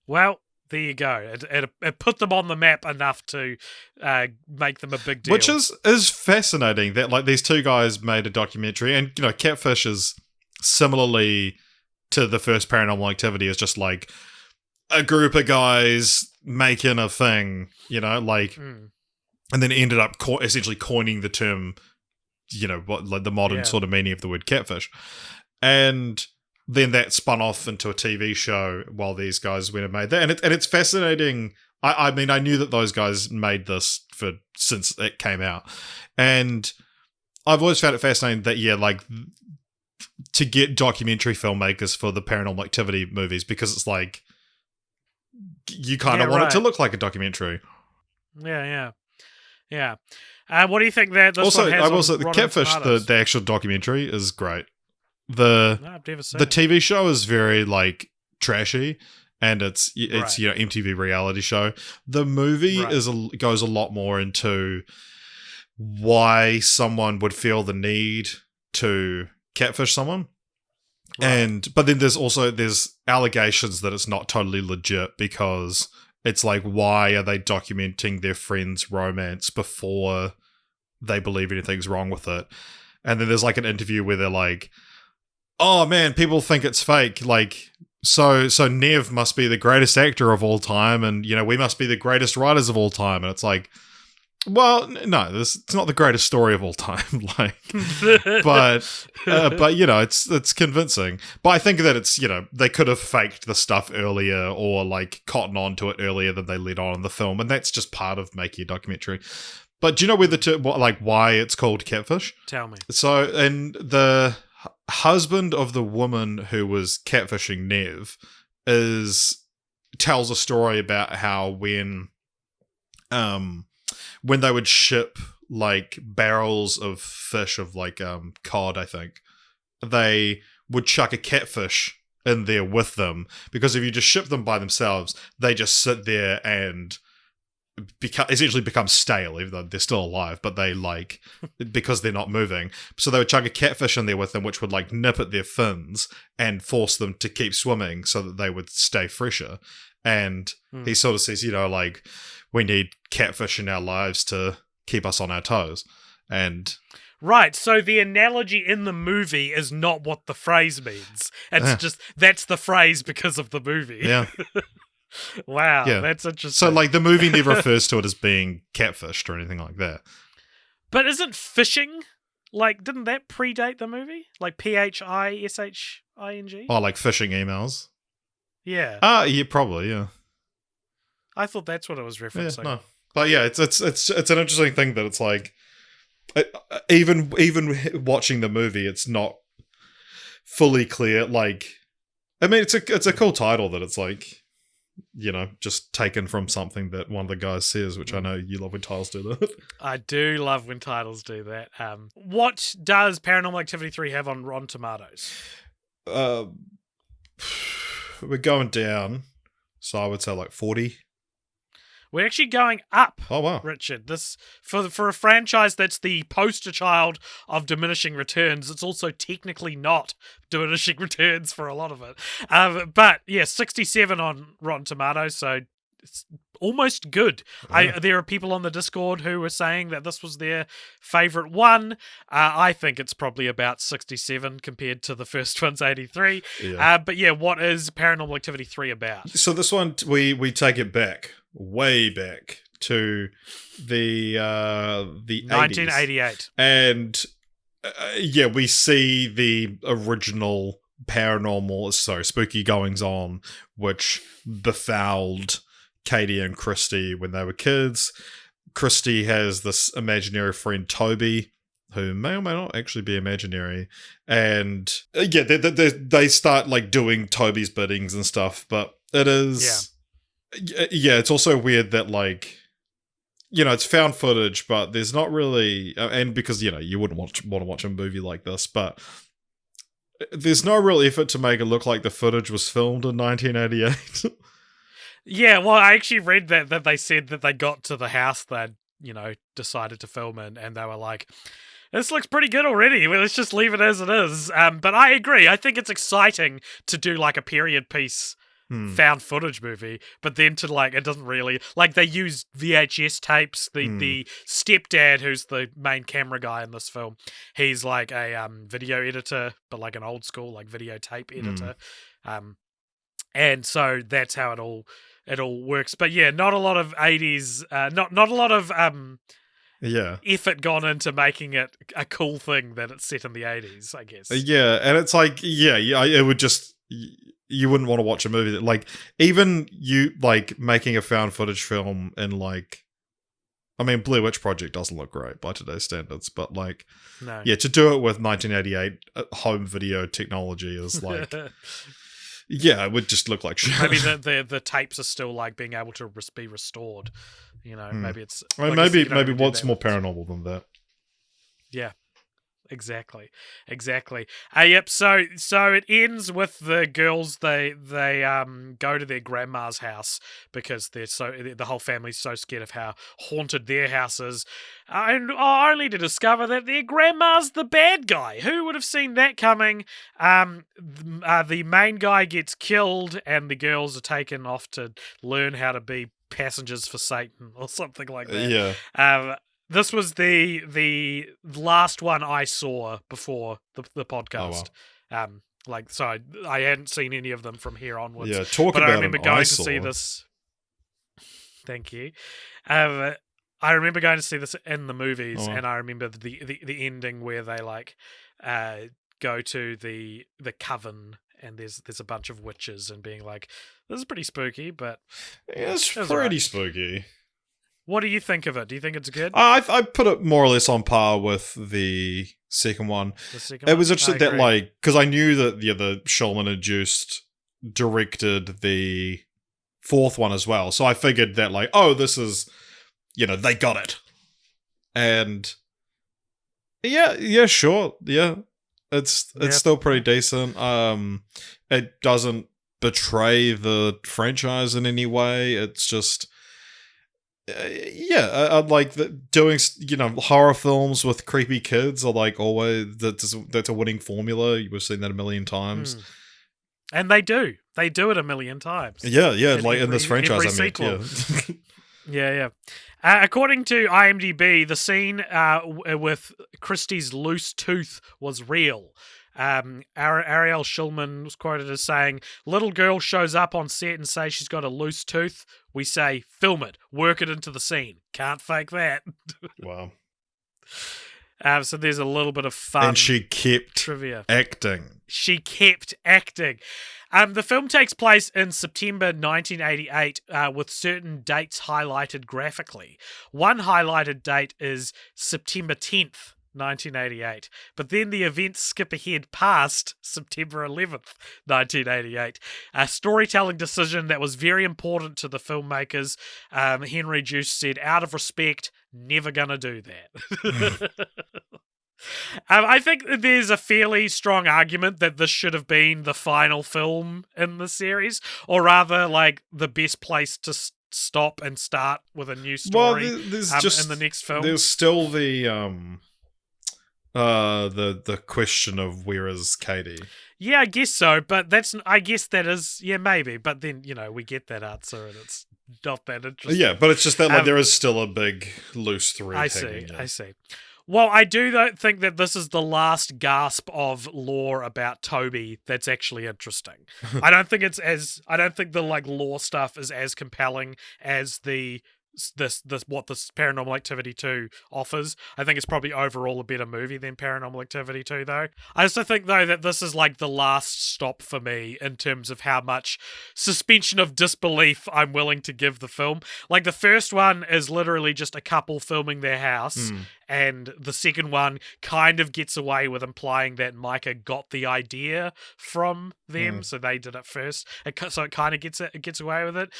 [SPEAKER 2] Well, there you go. It put them on the map enough to make them a big deal.
[SPEAKER 1] Which is fascinating that like these 2 guys made a documentary, and you know, Catfish is similarly to the first Paranormal Activity, is just like a group of guys making a thing, you know, like, and then ended up essentially coining the term, you know, what like the modern sort of meaning of the word catfish, and then that spun off into a TV show while these guys went and made that. And it's fascinating. I mean, I knew that those guys made this since it came out. And I've always found it fascinating that, like, to get documentary filmmakers for the Paranormal Activity movies, because it's like, you kind of want it to look like a documentary.
[SPEAKER 2] Yeah. What do you think that this
[SPEAKER 1] Also,
[SPEAKER 2] one has
[SPEAKER 1] I
[SPEAKER 2] on
[SPEAKER 1] will say the
[SPEAKER 2] Rotten
[SPEAKER 1] Catfish,
[SPEAKER 2] Tomatoes?
[SPEAKER 1] the actual documentary is great. The
[SPEAKER 2] No, I've never seen
[SPEAKER 1] the
[SPEAKER 2] it.
[SPEAKER 1] TV show is very like trashy, and it's
[SPEAKER 2] Right.
[SPEAKER 1] MTV reality show. The movie
[SPEAKER 2] Right.
[SPEAKER 1] goes a lot more into why someone would feel the need to catfish someone.
[SPEAKER 2] Right.
[SPEAKER 1] But then there's allegations that it's not totally legit, because it's like, why are they documenting their friend's romance before they believe anything's wrong with it? And then there's like an interview where they're like, oh man, people think it's fake, like, so Nev must be the greatest actor of all time, and we must be the greatest writers of all time. And it's like, well, no, it's not the greatest story of all time. Like, but it's convincing. But I think that it's they could have faked the stuff earlier, or like cotton on to it earlier than they let on in the film, and that's just part of making a documentary. But do you know why it's called Catfish?
[SPEAKER 2] Tell me.
[SPEAKER 1] So, and the husband of the woman who was catfishing Nev tells a story about how when they would ship like barrels of fish, of like cod, I think, they would chuck a catfish in there with them, because if you just ship them by themselves, they just sit there and essentially become stale, even though they're still alive, but they like, because they're not moving. So they would chuck a catfish in there with them, which would like nip at their fins and force them to keep swimming so that they would stay fresher. And he sort of says, like, we need catfish in our lives to keep us on our toes. And
[SPEAKER 2] right, so the analogy in the movie is not what the phrase means. It's just, that's the phrase because of the movie.
[SPEAKER 1] Yeah.
[SPEAKER 2] Wow,
[SPEAKER 1] Yeah.
[SPEAKER 2] that's interesting.
[SPEAKER 1] So, like, the movie never refers to it as being catfished or anything like that.
[SPEAKER 2] But isn't fishing, like, didn't that predate the movie? Like, Phishing?
[SPEAKER 1] Oh, like phishing emails?
[SPEAKER 2] Yeah.
[SPEAKER 1] Yeah, probably, yeah.
[SPEAKER 2] I thought that's what it was referencing.
[SPEAKER 1] Yeah, no. But yeah, it's an interesting thing that it's like, even watching the movie, it's not fully clear. Like, I mean, it's a cool title that it's like, just taken from something that one of the guys says, which I know you love when titles do that.
[SPEAKER 2] I do love when titles do that. What does Paranormal Activity 3 have on Rotten Tomatoes?
[SPEAKER 1] We're going down, so I would say like 40.
[SPEAKER 2] We're actually going up.
[SPEAKER 1] Oh wow,
[SPEAKER 2] Richard! This for a franchise that's the poster child of diminishing returns. It's also technically not diminishing returns for a lot of it. But yeah, 67 on Rotten Tomatoes, so it's almost good.
[SPEAKER 1] Yeah.
[SPEAKER 2] There are people on the Discord who were saying that this was their favorite one. I think it's probably about 67 compared to the first one's 83.
[SPEAKER 1] Yeah.
[SPEAKER 2] But yeah, what is Paranormal Activity 3 about?
[SPEAKER 1] So this one, we take it back, way back to the
[SPEAKER 2] 1988.
[SPEAKER 1] 80s. And yeah, we see the original spooky goings on, which befouled Katie and Christy when they were kids. Christy has this imaginary friend Toby, who may or may not actually be imaginary, and yeah, they start like doing Toby's biddings and stuff. But it is, yeah, it's also weird that like, it's found footage, but there's not really, and because you wouldn't want to watch a movie like this, but there's no real effort to make it look like the footage was filmed in 1988.
[SPEAKER 2] Yeah, well, I actually read that they said that they got to the house they'd, decided to film in, and they were like, this looks pretty good already. Well, let's just leave it as it is. But I agree. I think it's exciting to do like a period piece found footage movie, but then to like, it doesn't really, like they use VHS tapes. The stepdad, who's the main camera guy in this film, he's like a video editor, but like an old school like videotape editor. And so that's how it all works. But yeah, not a lot of 80s, not a lot of effort gone into making it a cool thing that it's set in the 80s, I guess.
[SPEAKER 1] Yeah, and it's like, it would just, you wouldn't want to watch a movie that, like, even you, like, making a found footage film in, like, I mean, Blair Witch Project doesn't look great by today's standards, but, like,
[SPEAKER 2] no.
[SPEAKER 1] Yeah, to do it with 1988 home video technology is, like... Yeah, it would just look like shit.
[SPEAKER 2] Maybe the tapes are still like being able to be restored. You know, maybe it's.
[SPEAKER 1] I mean,
[SPEAKER 2] like I said, you don't
[SPEAKER 1] maybe
[SPEAKER 2] really do
[SPEAKER 1] what's
[SPEAKER 2] that
[SPEAKER 1] more
[SPEAKER 2] with-
[SPEAKER 1] paranormal than that?
[SPEAKER 2] Yeah. Exactly. Yep. So it ends with the girls. They go to their grandma's house because the whole family's so scared of how haunted their house is, and only to discover that their grandma's the bad guy. Who would have seen that coming? The main guy gets killed, and the girls are taken off to learn how to be passengers for Satan or something like that.
[SPEAKER 1] Yeah.
[SPEAKER 2] This was the last one I saw before the podcast.
[SPEAKER 1] Oh, wow.
[SPEAKER 2] So I hadn't seen any of them from here onwards.
[SPEAKER 1] Yeah, talk
[SPEAKER 2] but
[SPEAKER 1] about
[SPEAKER 2] I remember
[SPEAKER 1] an
[SPEAKER 2] going
[SPEAKER 1] eyesore.
[SPEAKER 2] to see this. Thank you. I remember going to see this in the movies,
[SPEAKER 1] Oh, wow.
[SPEAKER 2] and I remember the ending where they go to the coven, and there's a bunch of witches, and being like, this is pretty spooky, but
[SPEAKER 1] It's
[SPEAKER 2] it was
[SPEAKER 1] pretty
[SPEAKER 2] alright.
[SPEAKER 1] spooky.
[SPEAKER 2] What do you think of it? Do you think it's good?
[SPEAKER 1] I put it more or less on par with the second one.
[SPEAKER 2] The second
[SPEAKER 1] It
[SPEAKER 2] one?
[SPEAKER 1] was
[SPEAKER 2] I
[SPEAKER 1] interesting that,
[SPEAKER 2] agree.
[SPEAKER 1] like, because I knew that the Shulman had just directed the fourth one as well, so I figured that, like, oh, this is, they got it. And yeah, sure, yeah, it's still pretty decent. It doesn't betray the franchise in any way. It's just. I like doing horror films with creepy kids are like always that's a winning formula. We've seen that a million times,
[SPEAKER 2] and they do it a million times.
[SPEAKER 1] Yeah,
[SPEAKER 2] In
[SPEAKER 1] like in this franchise,
[SPEAKER 2] every
[SPEAKER 1] I mean,
[SPEAKER 2] sequel. Yeah. According to IMDb, the scene with Christie's loose tooth was real. Ariel Schulman was quoted as saying, "Little girl shows up on set and says she's got a loose tooth. We say, film it, work it into the scene. Can't fake that."
[SPEAKER 1] Wow.
[SPEAKER 2] So there's a little bit of fun.
[SPEAKER 1] And she kept
[SPEAKER 2] trivia.
[SPEAKER 1] acting.
[SPEAKER 2] She kept acting. The film takes place in September 1988 with certain dates highlighted graphically. One highlighted date is September 10th, 1988. But then the events skip ahead past September 11th, 1988. A storytelling decision that was very important to the filmmakers. Henry Juice said, out of respect, never gonna do that. I think there's a fairly strong argument that this should have been the final film in the series, or rather, like, the best place to stop and start with a new story.
[SPEAKER 1] Well, there's
[SPEAKER 2] in the next film.
[SPEAKER 1] There's still the question of where is Katie?
[SPEAKER 2] Yeah, I guess so, but I guess that is, yeah, maybe. But then, we get that answer and it's not that interesting.
[SPEAKER 1] Yeah, but it's just that there is still a big loose thread.
[SPEAKER 2] I see. Well, I do think that this is the last gasp of lore about Toby that's actually interesting. I don't think the like lore stuff is as compelling as what this Paranormal Activity 2 offers. I think it's probably overall a better movie than Paranormal Activity 2, though. I also think, though, that this is like the last stop for me in terms of how much suspension of disbelief I'm willing to give the film. Like, the first one is literally just a couple filming their house, and the second one kind of gets away with implying that Micah got the idea from them, so they did it first. So it kind of gets away with it.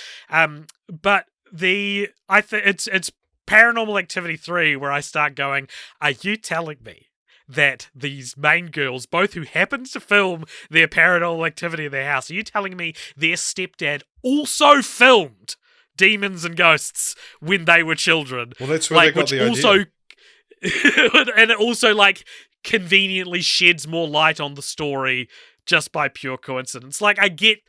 [SPEAKER 2] But it's Paranormal Activity 3 where I start going, are you telling me that these main girls, both who happen to film their paranormal activity in their house, are you telling me their stepdad also filmed Demons and Ghosts when they were children?
[SPEAKER 1] Well, that's where they got the idea.
[SPEAKER 2] And it also, like, conveniently sheds more light on the story just by pure coincidence. Like, I get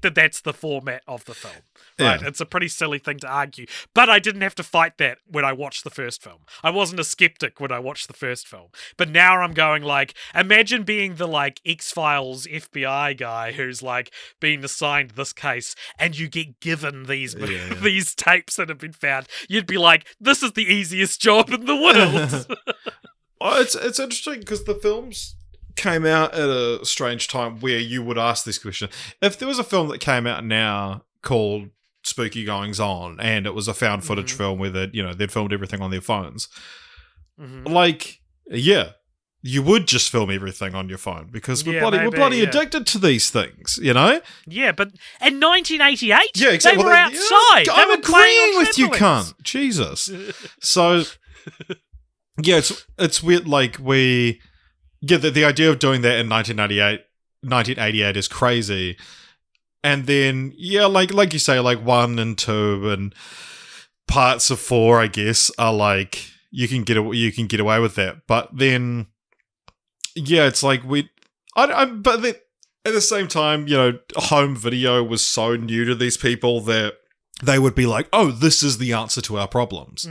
[SPEAKER 2] that that's the format of the film. Right, yeah. It's a pretty silly thing to argue. But I didn't have to fight that when I watched the first film. I wasn't a skeptic when I watched the first film. But now I'm going, like, imagine being the, like, X-Files FBI guy who's, like, being assigned this case, and you get given these these tapes that have been found. You'd be like, this is the easiest job in the world.
[SPEAKER 1] It's interesting because the films came out at a strange time where you would ask this question. If there was a film that came out now called Spooky Goings On, and it was a found footage film where they'd filmed everything on their phones. Like, yeah, you would just film everything on your phone because we're
[SPEAKER 2] Yeah,
[SPEAKER 1] we're bloody
[SPEAKER 2] maybe,
[SPEAKER 1] addicted to these things, you know?
[SPEAKER 2] Yeah, but in 1988,
[SPEAKER 1] Yeah, exactly.
[SPEAKER 2] they were outside.
[SPEAKER 1] Yeah,
[SPEAKER 2] They
[SPEAKER 1] I'm
[SPEAKER 2] were playing
[SPEAKER 1] agreeing
[SPEAKER 2] on
[SPEAKER 1] with you,
[SPEAKER 2] trampolines.
[SPEAKER 1] cunt. Jesus. So, yeah, it's weird. Like the idea of doing that in 1988 is crazy. And then, yeah, like you say, like 1 and 2 and parts of 4, I guess, are like you can get away with that. But then, yeah, it's like but then at the same time, you know, home video was so new to these people that they would be like, "Oh, this is the answer to our problems."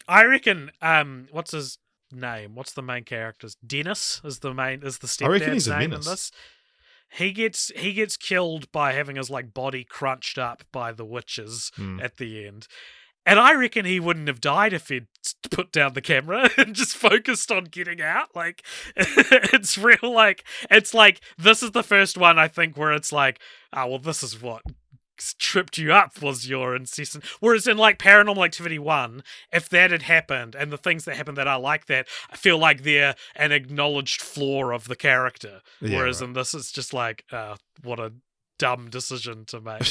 [SPEAKER 2] I reckon. What's his name? What's the main character's? Dennis is the stepdad's
[SPEAKER 1] I reckon he's a
[SPEAKER 2] name
[SPEAKER 1] menace.
[SPEAKER 2] in this. He gets killed by having his like body crunched up by the witches at the end. And I reckon he wouldn't have died if he'd put down the camera and just focused on getting out. Like, it's real, like, it's like, this is the first one, I think, where it's like, oh, well, this is what tripped you up was your incessant. Whereas in, like, Paranormal Activity 1, if that had happened, and the things that happened that are like that, I feel like they're an acknowledged flaw of the character.
[SPEAKER 1] Yeah,
[SPEAKER 2] Whereas
[SPEAKER 1] right.
[SPEAKER 2] in this, it's just like, what a dumb decision to make.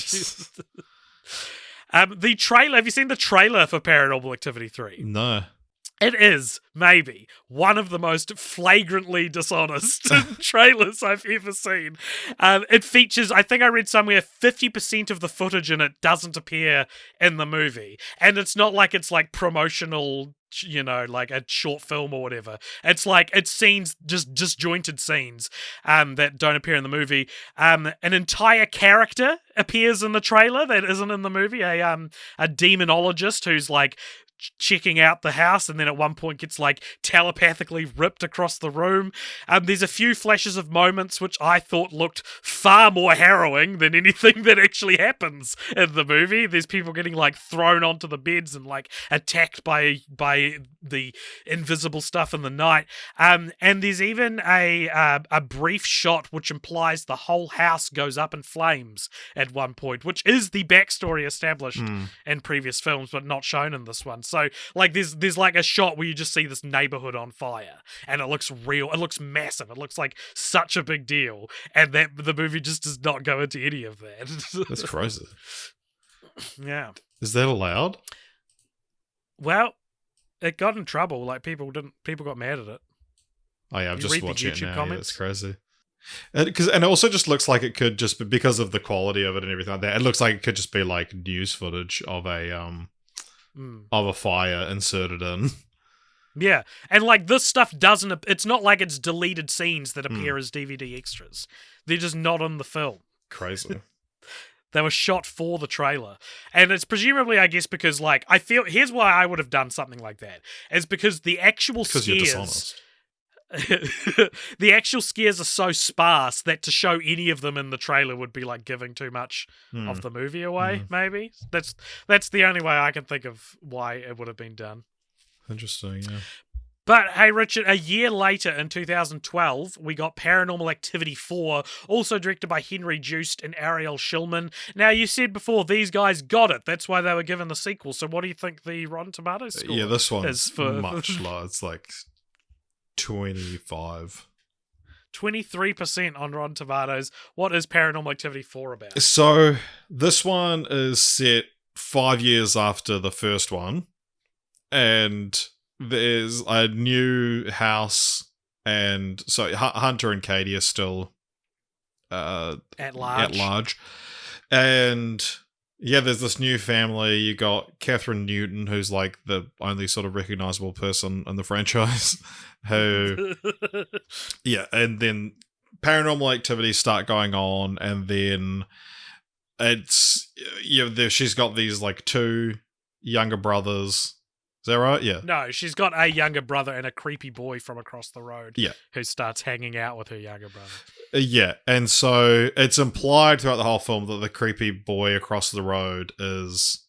[SPEAKER 2] The trailer, have you seen the trailer for Paranormal Activity 3?
[SPEAKER 1] No.
[SPEAKER 2] It is, maybe, one of the most flagrantly dishonest trailers I've ever seen. It features, I think I read somewhere, 50% of the footage in it doesn't appear in the movie. And it's not like it's like promotional, you know, like a short film or whatever. It's like, it's scenes, just disjointed scenes that don't appear in the movie. An entire character appears in the trailer that isn't in the movie. A demonologist who's like checking out the house and then at one point gets like telepathically ripped across the room. There's a few flashes of moments which I thought looked far more harrowing than anything that actually happens in the movie. There's people getting like thrown onto the beds and like attacked by the invisible stuff in the night. And there's even a brief shot which implies the whole house goes up in flames at one point, which is the backstory established in previous films but not shown in this one. So, like, there's like a shot where you just see this neighborhood on fire, and it looks real. It looks massive. It looks like such a big deal, and that the movie just does not go into any of that.
[SPEAKER 1] That's crazy.
[SPEAKER 2] Yeah.
[SPEAKER 1] Is that allowed?
[SPEAKER 2] Well, it got in trouble. Like people got mad at it.
[SPEAKER 1] Oh yeah, I'm
[SPEAKER 2] You
[SPEAKER 1] just
[SPEAKER 2] read the
[SPEAKER 1] watching it
[SPEAKER 2] YouTube
[SPEAKER 1] now. Yeah,
[SPEAKER 2] comments?
[SPEAKER 1] it's crazy. And it also just looks like it could just be, because of the quality of it and everything like that. It looks like it could just be like news footage of a fire inserted in.
[SPEAKER 2] Yeah, and like this stuff doesn't. It's not like it's deleted scenes that appear as DVD extras. They're just not in the film.
[SPEAKER 1] Crazy.
[SPEAKER 2] They were shot for the trailer. And it's presumably, I guess, because, like, I feel... Here's why I would have done something like that. It's because the actual
[SPEAKER 1] Because
[SPEAKER 2] scares...
[SPEAKER 1] you're dishonest.
[SPEAKER 2] The actual scares are so sparse that to show any of them in the trailer would be, like, giving too much of the movie away, maybe. That's the only way I can think of why it would have been done.
[SPEAKER 1] Interesting, yeah.
[SPEAKER 2] But, hey, Richard, a year later, in 2012, we got Paranormal Activity 4, also directed by Henry Joost and Ariel Schulman. Now, you said before, these guys got it. That's why they were given the sequel. So what do you think the Rotten Tomatoes score
[SPEAKER 1] Yeah, this one's
[SPEAKER 2] is for...
[SPEAKER 1] much lower. It's like 25.
[SPEAKER 2] 23% on Rotten Tomatoes. What is Paranormal Activity 4 about?
[SPEAKER 1] So, this one is set 5 years after the first one. And there's a new house, and so Hunter and Katie are still
[SPEAKER 2] At large.
[SPEAKER 1] And yeah, there's this new family. You got Catherine Newton, who's like the only sort of recognizable person in the franchise, who yeah, and then paranormal activities start going on, and then it's she's got these like two younger brothers. Is that right? Yeah.
[SPEAKER 2] No, she's got a younger brother and a creepy boy from across the road.
[SPEAKER 1] Yeah.
[SPEAKER 2] Who starts hanging out with her younger brother.
[SPEAKER 1] Yeah, and so it's implied throughout the whole film that the creepy boy across the road is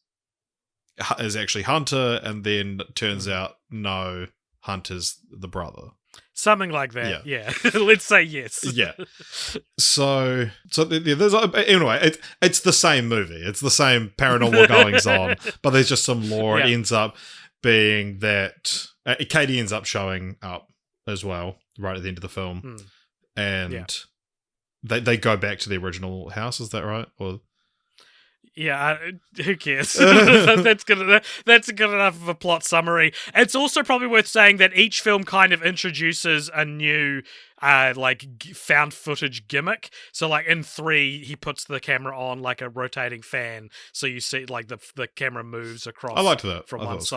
[SPEAKER 1] actually Hunter, and then turns out no, Hunter's the brother.
[SPEAKER 2] Something like that. Yeah. Let's say yes.
[SPEAKER 1] Yeah. So there's anyway. It's the same movie. It's the same paranormal goings on, but there's just some lore.
[SPEAKER 2] Yeah.
[SPEAKER 1] It ends up being that Katie ends up showing up as well. right at the end of the film,
[SPEAKER 2] Mm.
[SPEAKER 1] and they go back to the original house. Is that right? Or
[SPEAKER 2] Yeah, who cares? That's good. That's good enough of a plot summary. It's also probably worth saying that each film kind of introduces a new, found footage gimmick. So, like in 3, he puts the camera on like a rotating fan, so you see like the camera moves across.
[SPEAKER 1] I liked that.
[SPEAKER 2] From
[SPEAKER 1] I thought it
[SPEAKER 2] one
[SPEAKER 1] was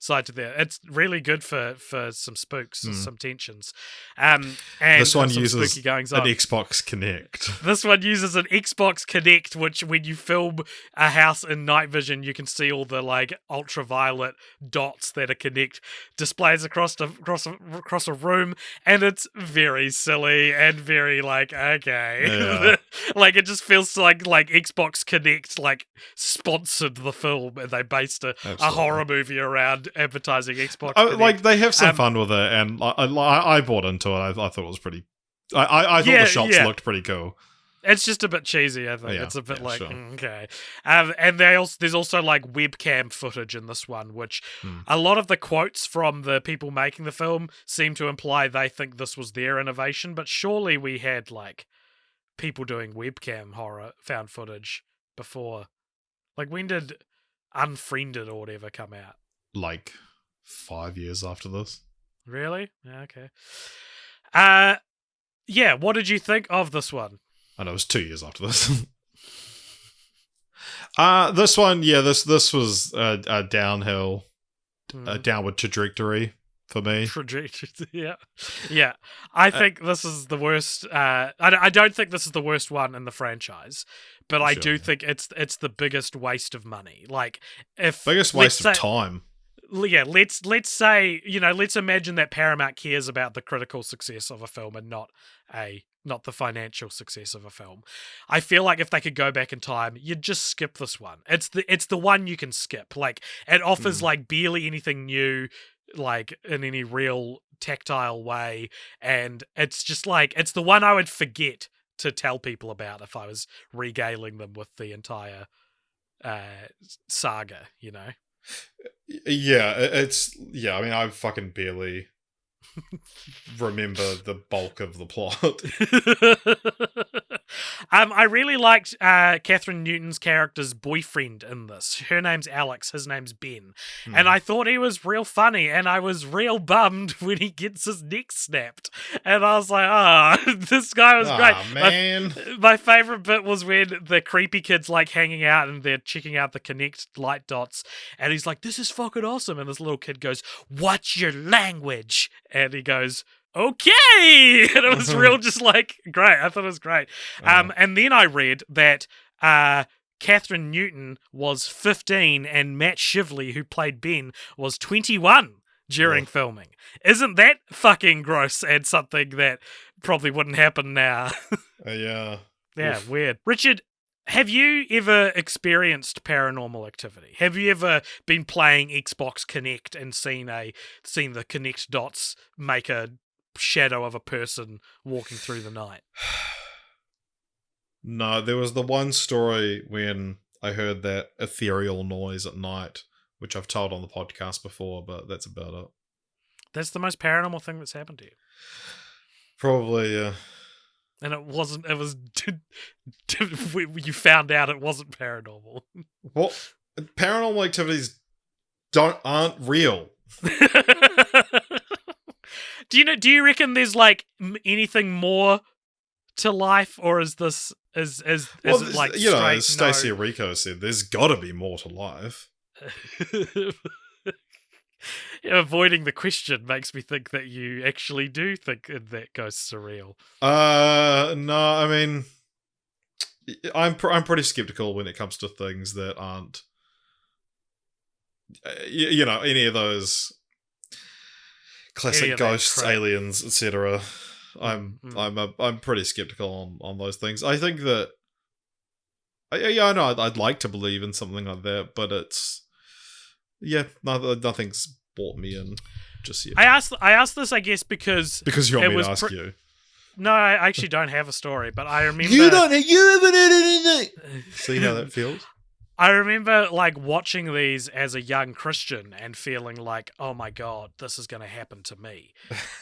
[SPEAKER 2] side to there. It's really good for some spooks, some tensions. And
[SPEAKER 1] this one
[SPEAKER 2] some
[SPEAKER 1] uses
[SPEAKER 2] spooky goings
[SPEAKER 1] an
[SPEAKER 2] on.
[SPEAKER 1] Xbox Kinect.
[SPEAKER 2] This one uses an Xbox Kinect, which when you film a house in night vision, you can see all the like ultraviolet dots that a Kinect displays across a room, and it's very silly and very like okay,
[SPEAKER 1] Yeah.
[SPEAKER 2] like it just feels like Xbox Kinect like sponsored the film and they based a horror movie around advertising Xbox. Kinect.
[SPEAKER 1] Like they have some fun with it, and I bought into it. I thought it was pretty. I thought the shots looked pretty cool.
[SPEAKER 2] It's just a bit cheesy, I think.
[SPEAKER 1] Yeah,
[SPEAKER 2] it's a bit like,
[SPEAKER 1] sure.
[SPEAKER 2] Okay. And there's also like webcam footage in this one, which a lot of the quotes from the people making the film seem to imply they think this was their innovation, but surely we had like people doing webcam horror found footage before. Like when did Unfriended or whatever come out?
[SPEAKER 1] Like 5 years after this.
[SPEAKER 2] Really? Yeah, okay. Yeah, what did you think of this one?
[SPEAKER 1] I know it was 2 years after this. This one, this was a downhill, a downward trajectory for me.
[SPEAKER 2] Yeah. I think this is the worst. I don't think this is the worst one in the franchise, but I do think it's the biggest waste of money. Like, if
[SPEAKER 1] biggest waste of time.
[SPEAKER 2] Yeah, let's say, let's imagine that Paramount cares about the critical success of a film and not the financial success of a film. I feel like if they could go back in time, you'd just skip this one. It's the one you can skip. Like, it offers like barely anything new, like in any real tactile way, and it's just like it's the one I would forget to tell people about if I was regaling them with the entire saga,
[SPEAKER 1] Yeah, I mean, I fucking barely remember the bulk of the plot.
[SPEAKER 2] I really liked Catherine Newton's character's boyfriend in this. Her name's Alex, his name's Ben. And I thought he was real funny, and I was real bummed when he gets his neck snapped. And I was like, this guy was great.
[SPEAKER 1] Man.
[SPEAKER 2] My favorite bit was when the creepy kid's like hanging out and they're checking out the Kinect light dots, and he's like, this is fucking awesome. And this little kid goes, what's your language? And he goes, okay. And it was real just like great. I thought it was great. And then I read that Catherine Newton was 15 and Matt Shively, who played Ben, was 21 during filming. Isn't that fucking gross and something that probably wouldn't happen now?
[SPEAKER 1] Yeah.
[SPEAKER 2] Yeah, weird. Richard, have you ever experienced paranormal activity? Have you ever been playing Xbox Kinect and seen the Kinect dots make a shadow of a person walking through the night?
[SPEAKER 1] No, there was the one story when I heard that ethereal noise at night, which I've told on the podcast before, but that's about it.
[SPEAKER 2] That's the most paranormal thing that's happened to you.
[SPEAKER 1] Probably, yeah.
[SPEAKER 2] And it wasn't, it was, you found out it wasn't paranormal.
[SPEAKER 1] Well, paranormal activities aren't real.
[SPEAKER 2] Do you reckon there's like anything more to life, or is this, is it like,
[SPEAKER 1] as Stacey Rico said, there's gotta be more to life.
[SPEAKER 2] Avoiding the question makes me think that you actually do think that ghosts are real.
[SPEAKER 1] No, I mean, I'm pretty skeptical when it comes to things that aren't, any of those classic ghosts, aliens, etc. I'm pretty skeptical on those things. I think that, I know I'd like to believe in something like that, but it's. Yeah, nothing's brought me in just yet.
[SPEAKER 2] I asked this, I guess, because
[SPEAKER 1] you want me to ask you.
[SPEAKER 2] No, I actually don't have a story, but I remember
[SPEAKER 1] You haven't had anything. See how that feels?
[SPEAKER 2] I remember like watching these as a young Christian and feeling like, oh my God, this is going to happen to me.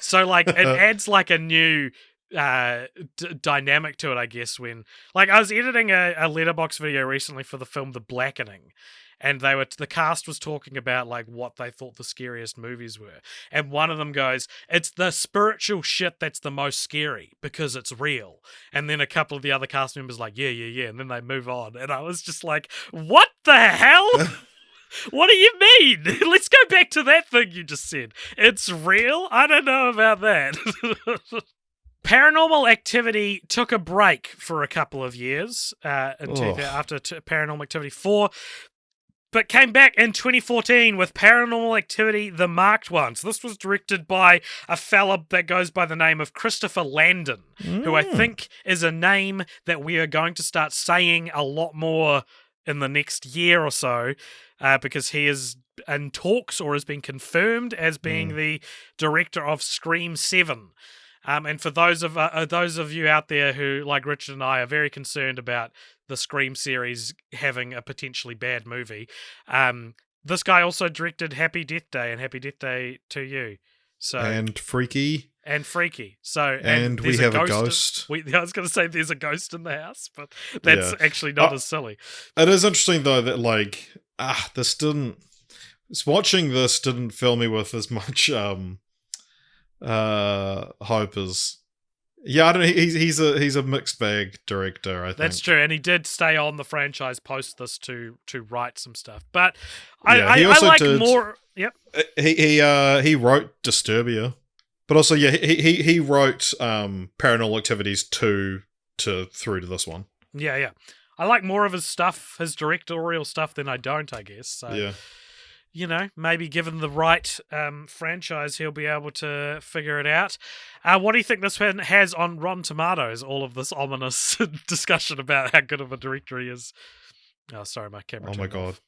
[SPEAKER 2] So like it adds like a new dynamic to it, I guess, when like I was editing a Letterboxd video recently for the film The Blackening, and the cast was talking about like what they thought the scariest movies were, and one of them goes, it's the spiritual shit that's the most scary because it's real. And then a couple of the other cast members like, yeah, and then they move on, and I was just like, what the hell? What do you mean? Let's go back to that thing you just said. It's real? I don't know about that. Paranormal Activity took a break for a couple of years after Paranormal Activity 4, but came back in 2014 with Paranormal Activity The Marked Ones. This was directed by a fella that goes by the name of Christopher Landon, who I think is a name that we are going to start saying a lot more in the next year or so, because he is in talks or has been confirmed as being the director of Scream 7. And for those of you out there who, like Richard and I, are very concerned about the Scream series having a potentially bad movie, this guy also directed Happy Death Day and Happy Death Day 2U.
[SPEAKER 1] And Freaky.
[SPEAKER 2] So
[SPEAKER 1] and we have a ghost.
[SPEAKER 2] I was going to say there's a ghost in the house, but that's actually not as silly.
[SPEAKER 1] It is interesting though that like watching this didn't fill me with as much hope as. Yeah, I don't know. He's a mixed bag director, I think.
[SPEAKER 2] That's true, and he did stay on the franchise post this to write some stuff. But
[SPEAKER 1] he
[SPEAKER 2] I
[SPEAKER 1] also
[SPEAKER 2] like
[SPEAKER 1] did,
[SPEAKER 2] more. Yep.
[SPEAKER 1] He wrote Disturbia, but also he wrote Paranormal Activities 2 through to this one.
[SPEAKER 2] Yeah. I like more of his stuff, his directorial stuff, than I don't, I guess. So,
[SPEAKER 1] yeah.
[SPEAKER 2] You know, maybe given the right franchise, he'll be able to figure it out. What do you think this one has on Rotten Tomatoes? All of this ominous discussion about how good of a director he is. Oh, sorry, my camera.
[SPEAKER 1] Oh my god,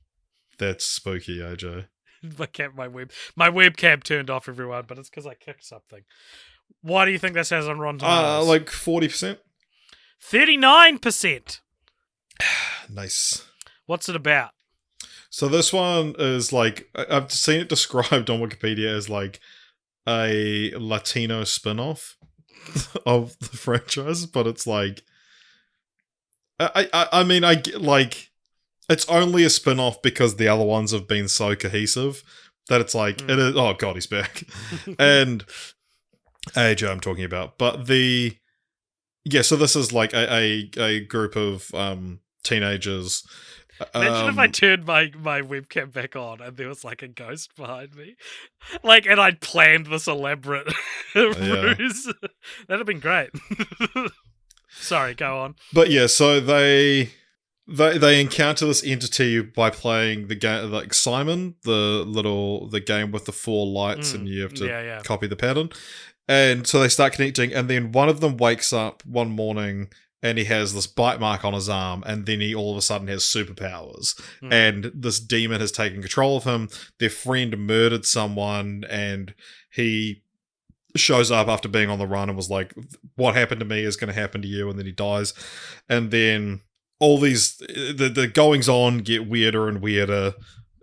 [SPEAKER 1] that's spooky, AJ.
[SPEAKER 2] my webcam turned off, everyone, but it's because I kicked something. Why do you think this has on Rotten Tomatoes?
[SPEAKER 1] Like 40%.
[SPEAKER 2] 39%.
[SPEAKER 1] Nice.
[SPEAKER 2] What's it about?
[SPEAKER 1] So this one is like, I've seen it described on Wikipedia as like a Latino spin-off of the franchise, but it's like, I mean, I get like, it's only a spin-off because the other ones have been so cohesive that it's like, it is, oh god, he's back. And AJ I'm talking about, but so this is like a group of teenagers.
[SPEAKER 2] Imagine if I turned my webcam back on and there was like a ghost behind me. Like, and I'd planned this elaborate ruse. That'd have been great. Sorry, go on.
[SPEAKER 1] But yeah, so they encounter this entity by playing the game, like Simon, the game with the 4 lights and you have to copy the pattern. And so they start connecting, and then one of them wakes up one morning and he has this bite mark on his arm, and then he all of a sudden has superpowers. And this demon has taken control of him. Their friend murdered someone, and he shows up after being on the run and was like, what happened to me is going to happen to you, and then he dies. And then all these, the goings on get weirder and weirder,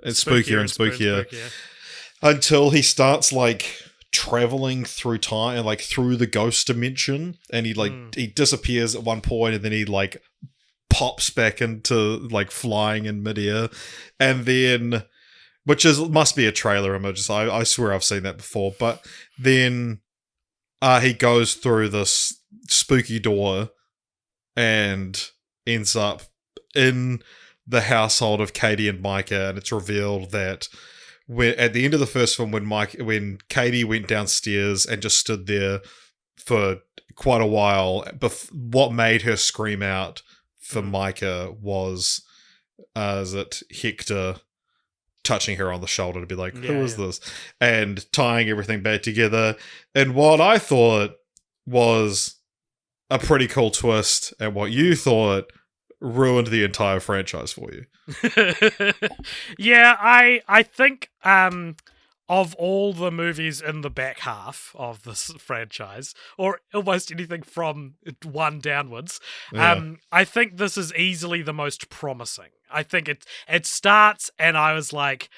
[SPEAKER 1] and spookier and spookier. Until he starts like traveling through time and like through the ghost dimension, and he disappears at one point, and then he like pops back into like flying in midair, and then must be a trailer image. I swear I've seen that before, but then he goes through this spooky door and ends up in the household of Katie and Micah, and it's revealed that at the end of the first film, when Katie went downstairs and just stood there for quite a while, what made her scream out for Micah was Hector touching her on the shoulder to be like, who is this? And tying everything back together. And what I thought was a pretty cool twist, and what you thought ruined the entire franchise for you.
[SPEAKER 2] Yeah, I think of all the movies in the back half of this franchise, or almost anything from 1 downwards, I think this is easily the most promising. I think it starts, and I was like,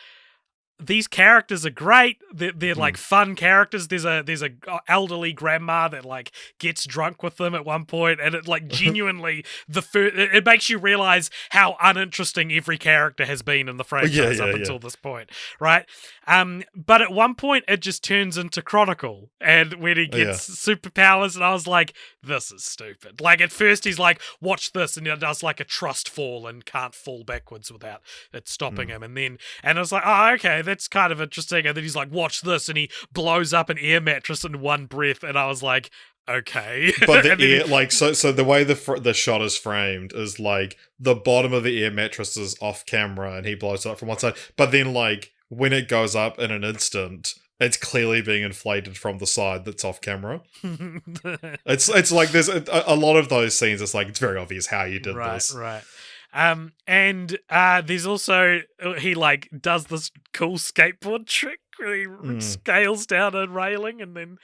[SPEAKER 2] these characters are great. They're like fun characters. There's a elderly grandma that like gets drunk with them at one point, and it like genuinely it makes you realize how uninteresting every character has been in the franchise up until this point, right? But at one point it just turns into Chronicle, and when he gets superpowers, and I was like, this is stupid. Like at first he's like, watch this, and he does like a trust fall and can't fall backwards without it stopping him, and I was like, oh, okay, that's kind of interesting. And then he's like, watch this, and he blows up an air mattress in one breath, and I was like, okay.
[SPEAKER 1] But the air, like, so the way the shot is framed is like the bottom of the air mattress is off camera, and he blows it up from one side. But then, like, when it goes up in an instant, it's clearly being inflated from the side that's off camera. It's like there's a lot of those scenes. It's like it's very obvious how you did this,
[SPEAKER 2] right. And there's also he like does this cool skateboard trick where he scales down a railing and then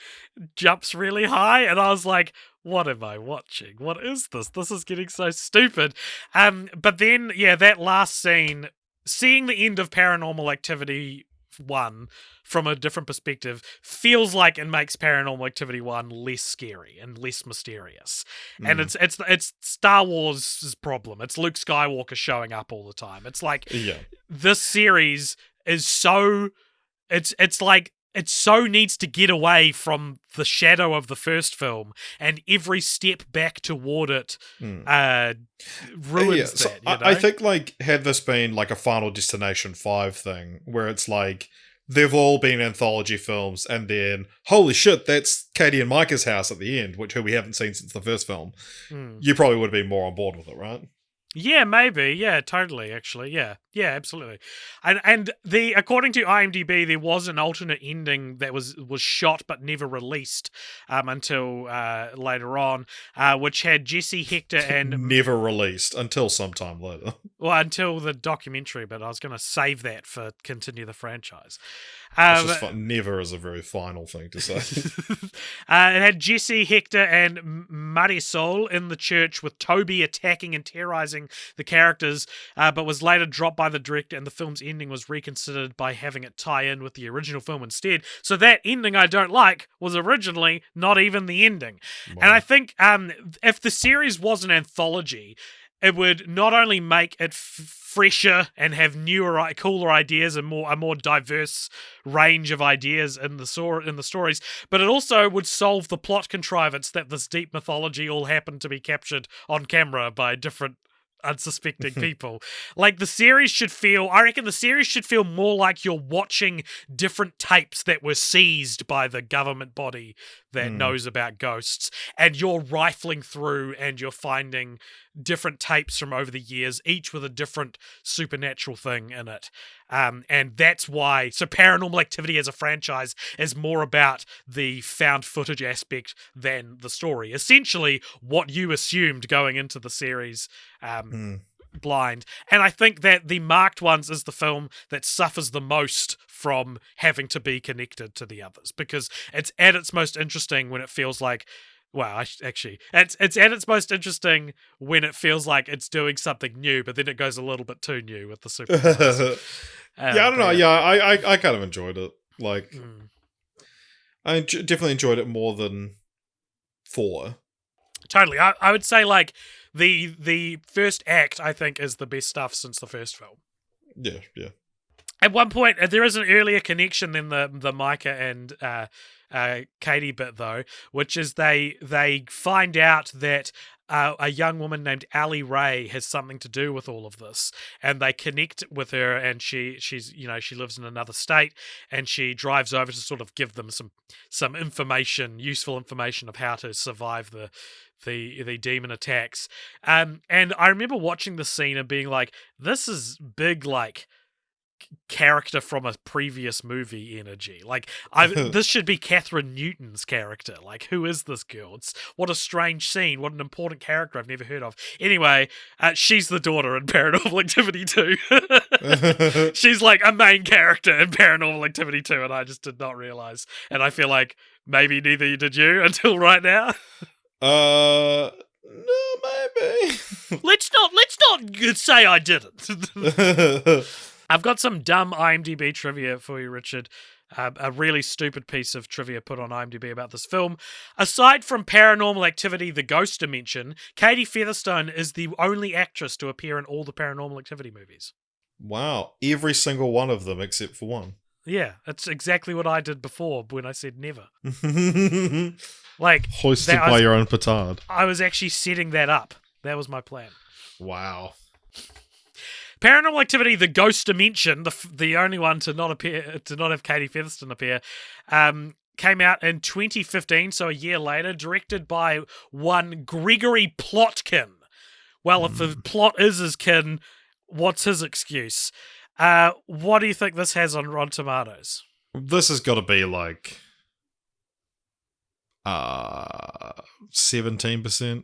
[SPEAKER 2] jumps really high, and I was like, what am I watching? What is this? This is getting so stupid. But then that last scene, seeing the end of Paranormal Activity 1 from a different perspective feels like it makes Paranormal Activity 1 less scary and less mysterious. And it's Star Wars' problem. It's Luke Skywalker showing up all the time. It's like this series is so it's like it so needs to get away from the shadow of the first film, and every step back toward it ruins
[SPEAKER 1] so
[SPEAKER 2] that. You know?
[SPEAKER 1] I think, like, had this been like a Final Destination 5 thing, where it's like they've all been anthology films, and then holy shit, that's Katie and Micah's house at the end, who we haven't seen since the first film. You probably would have been more on board with it, right?
[SPEAKER 2] Yeah, maybe. Yeah, totally, actually. Yeah, absolutely. And according to IMDb, there was an alternate ending that was shot but never released until later on, which had Jesse Hector and...
[SPEAKER 1] Never released until sometime later.
[SPEAKER 2] Well, until the documentary, but I was going to save that for continue the franchise.
[SPEAKER 1] It's just fun. Never is a very final thing to say.
[SPEAKER 2] It had Jesse Hector and Marisol in the church, with Toby attacking and terrorizing the characters, but was later dropped by the director, and the film's ending was reconsidered by having it tie in with the original film instead. So that ending I don't like was originally not even the ending. Wow. And I think if the series was an anthology, it would not only make it fresher and have newer, cooler ideas and a more diverse range of ideas in the stories, but it also would solve the plot contrivance that this deep mythology all happened to be captured on camera by different unsuspecting people. Like, I reckon the series should feel more like you're watching different tapes that were seized by the government body that knows about ghosts, and you're rifling through and you're finding different tapes from over the years, each with a different supernatural thing in it. And that's why, so Paranormal Activity as a franchise is more about the found footage aspect than the story. Essentially, what you assumed going into the series blind. And I think that The Marked Ones is the film that suffers the most from having to be connected to the others, because it's at its most interesting when it feels like, well, actually, it's at its most interesting when it feels like it's doing something new, but then it goes a little bit too new with the superpowers.
[SPEAKER 1] I don't know. Yeah, I kind of enjoyed it. Like, I definitely enjoyed it more than 4.
[SPEAKER 2] Totally. I would say, like, the first act, I think, is the best stuff since the first film.
[SPEAKER 1] Yeah.
[SPEAKER 2] At one point, there is an earlier connection than the Micah and Katie bit, though, which is they find out that a young woman named Allie Ray has something to do with all of this, and they connect with her, and she's she lives in another state, and she drives over to sort of give them some information, useful information of how to survive the demon attacks. And I remember watching the scene and being like, this is big, like, character from a previous movie energy. Like, this should be Catherine Newton's character. Like, who is this girl? What a strange scene. What an important character I've never heard of. Anyway, she's the daughter in Paranormal Activity 2. She's like a main character in Paranormal Activity 2, and I just did not realize. And I feel like maybe neither did you until right now.
[SPEAKER 1] No, maybe.
[SPEAKER 2] Let's not say I didn't. I've got some dumb IMDb trivia for you, Richard. A really stupid piece of trivia put on IMDb about this film. Aside from Paranormal Activity, The Ghost Dimension, Katie Featherston is the only actress to appear in all the Paranormal Activity movies.
[SPEAKER 1] Wow. Every single one of them except for one.
[SPEAKER 2] Yeah, that's exactly what I did before when I said never. Like,
[SPEAKER 1] hoisted by your own petard.
[SPEAKER 2] I was actually setting that up. That was my plan.
[SPEAKER 1] Wow.
[SPEAKER 2] Paranormal Activity: The Ghost Dimension, the only one to not have Katie Featherston appear, came out in 2015, so a year later, directed by one Gregory Plotkin. Well, if the plot is his kin, what's his excuse? What do you think this has on Rotten Tomatoes?
[SPEAKER 1] This has got to be like 17%.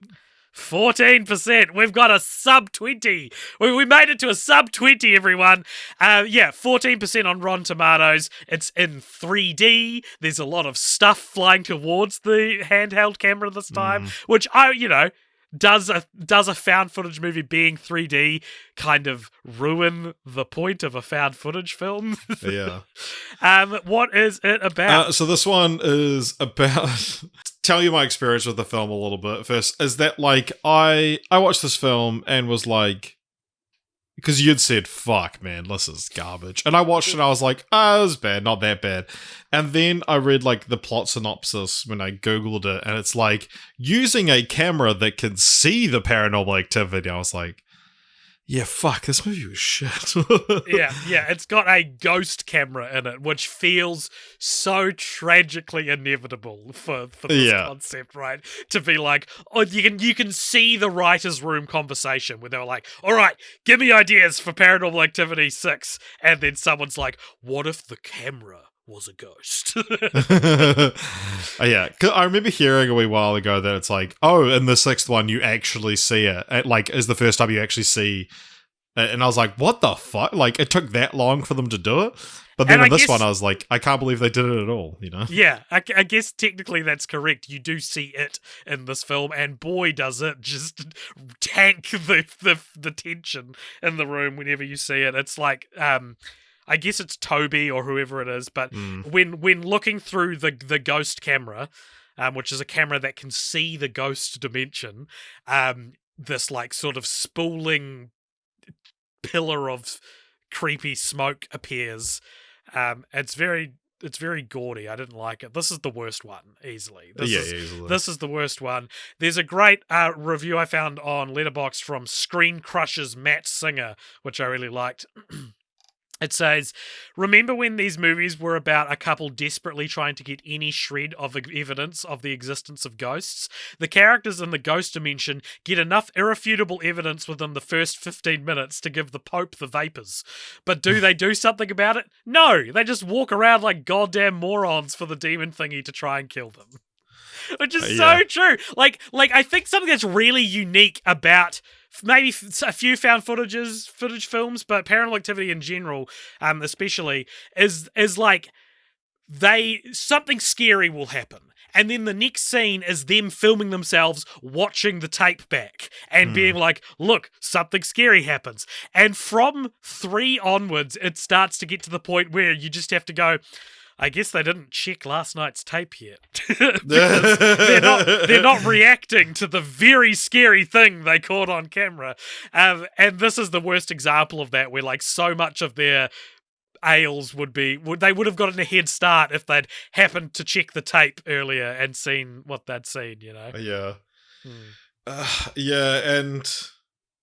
[SPEAKER 2] 14%. We've got a sub 20. We made it to a sub 20, everyone. 14% on Rotten Tomatoes. It's in 3D. There's a lot of stuff flying towards the handheld camera this time, which does a found footage movie being 3D kind of ruin the point of a found footage film?
[SPEAKER 1] Yeah.
[SPEAKER 2] What is it about?
[SPEAKER 1] So this one is about tell you my experience with the film a little bit first. Is that like I watched this film and was like, because you'd said, fuck man, this is garbage. And I watched it and I was like, it was bad, not that bad. And then I read like the plot synopsis when I Googled it, and it's like using a camera that can see the paranormal activity. I was like, yeah, fuck, this movie was shit.
[SPEAKER 2] yeah, it's got a ghost camera in it, which feels so tragically inevitable for this concept, right? To be like, you can see the writer's room conversation where they were like, all right, give me ideas for Paranormal Activity 6, and then someone's like, what if the camera was a ghost?
[SPEAKER 1] Yeah, 'cause I remember hearing a wee while ago that it's like, oh, in the sixth one you actually see it. It like is the first time you actually see it. And I was like, what the fuck? Like, it took that long for them to do it? But then in this one I was like, I can't believe they did it at all, you know?
[SPEAKER 2] Yeah, I guess technically that's correct. You do see it in this film, and boy does it just tank the tension in the room whenever you see it. It's like I guess it's Toby or whoever it is, but when looking through the ghost camera, which is a camera that can see the ghost dimension, this like sort of spooling pillar of creepy smoke appears. It's very gaudy. I didn't like it. This is the worst one, easily.
[SPEAKER 1] Easily.
[SPEAKER 2] This is the worst one. There's a great review I found on Letterboxd from Screen Crush's Matt Singer, which I really liked. It says, remember when these movies were about a couple desperately trying to get any shred of evidence of the existence of ghosts? The characters in the ghost dimension get enough irrefutable evidence within the first 15 minutes to give the Pope the vapors. But do they do something about it? No! They just walk around like goddamn morons for the demon thingy to try and kill them. Which is so true. Like I think something that's really unique about maybe a few found footage films, but Paranormal Activity in general, especially, is like something scary will happen. And then the next scene is them filming themselves watching the tape back and being like, look, something scary happens. And from 3 onwards, it starts to get to the point where you just have to go, I guess they didn't check last night's tape yet. Because they're not reacting to the very scary thing they caught on camera. And this is the worst example of that, where like so much of their ails they would have gotten a head start if they'd happened to check the tape earlier and seen what they'd seen, you know?
[SPEAKER 1] Yeah. And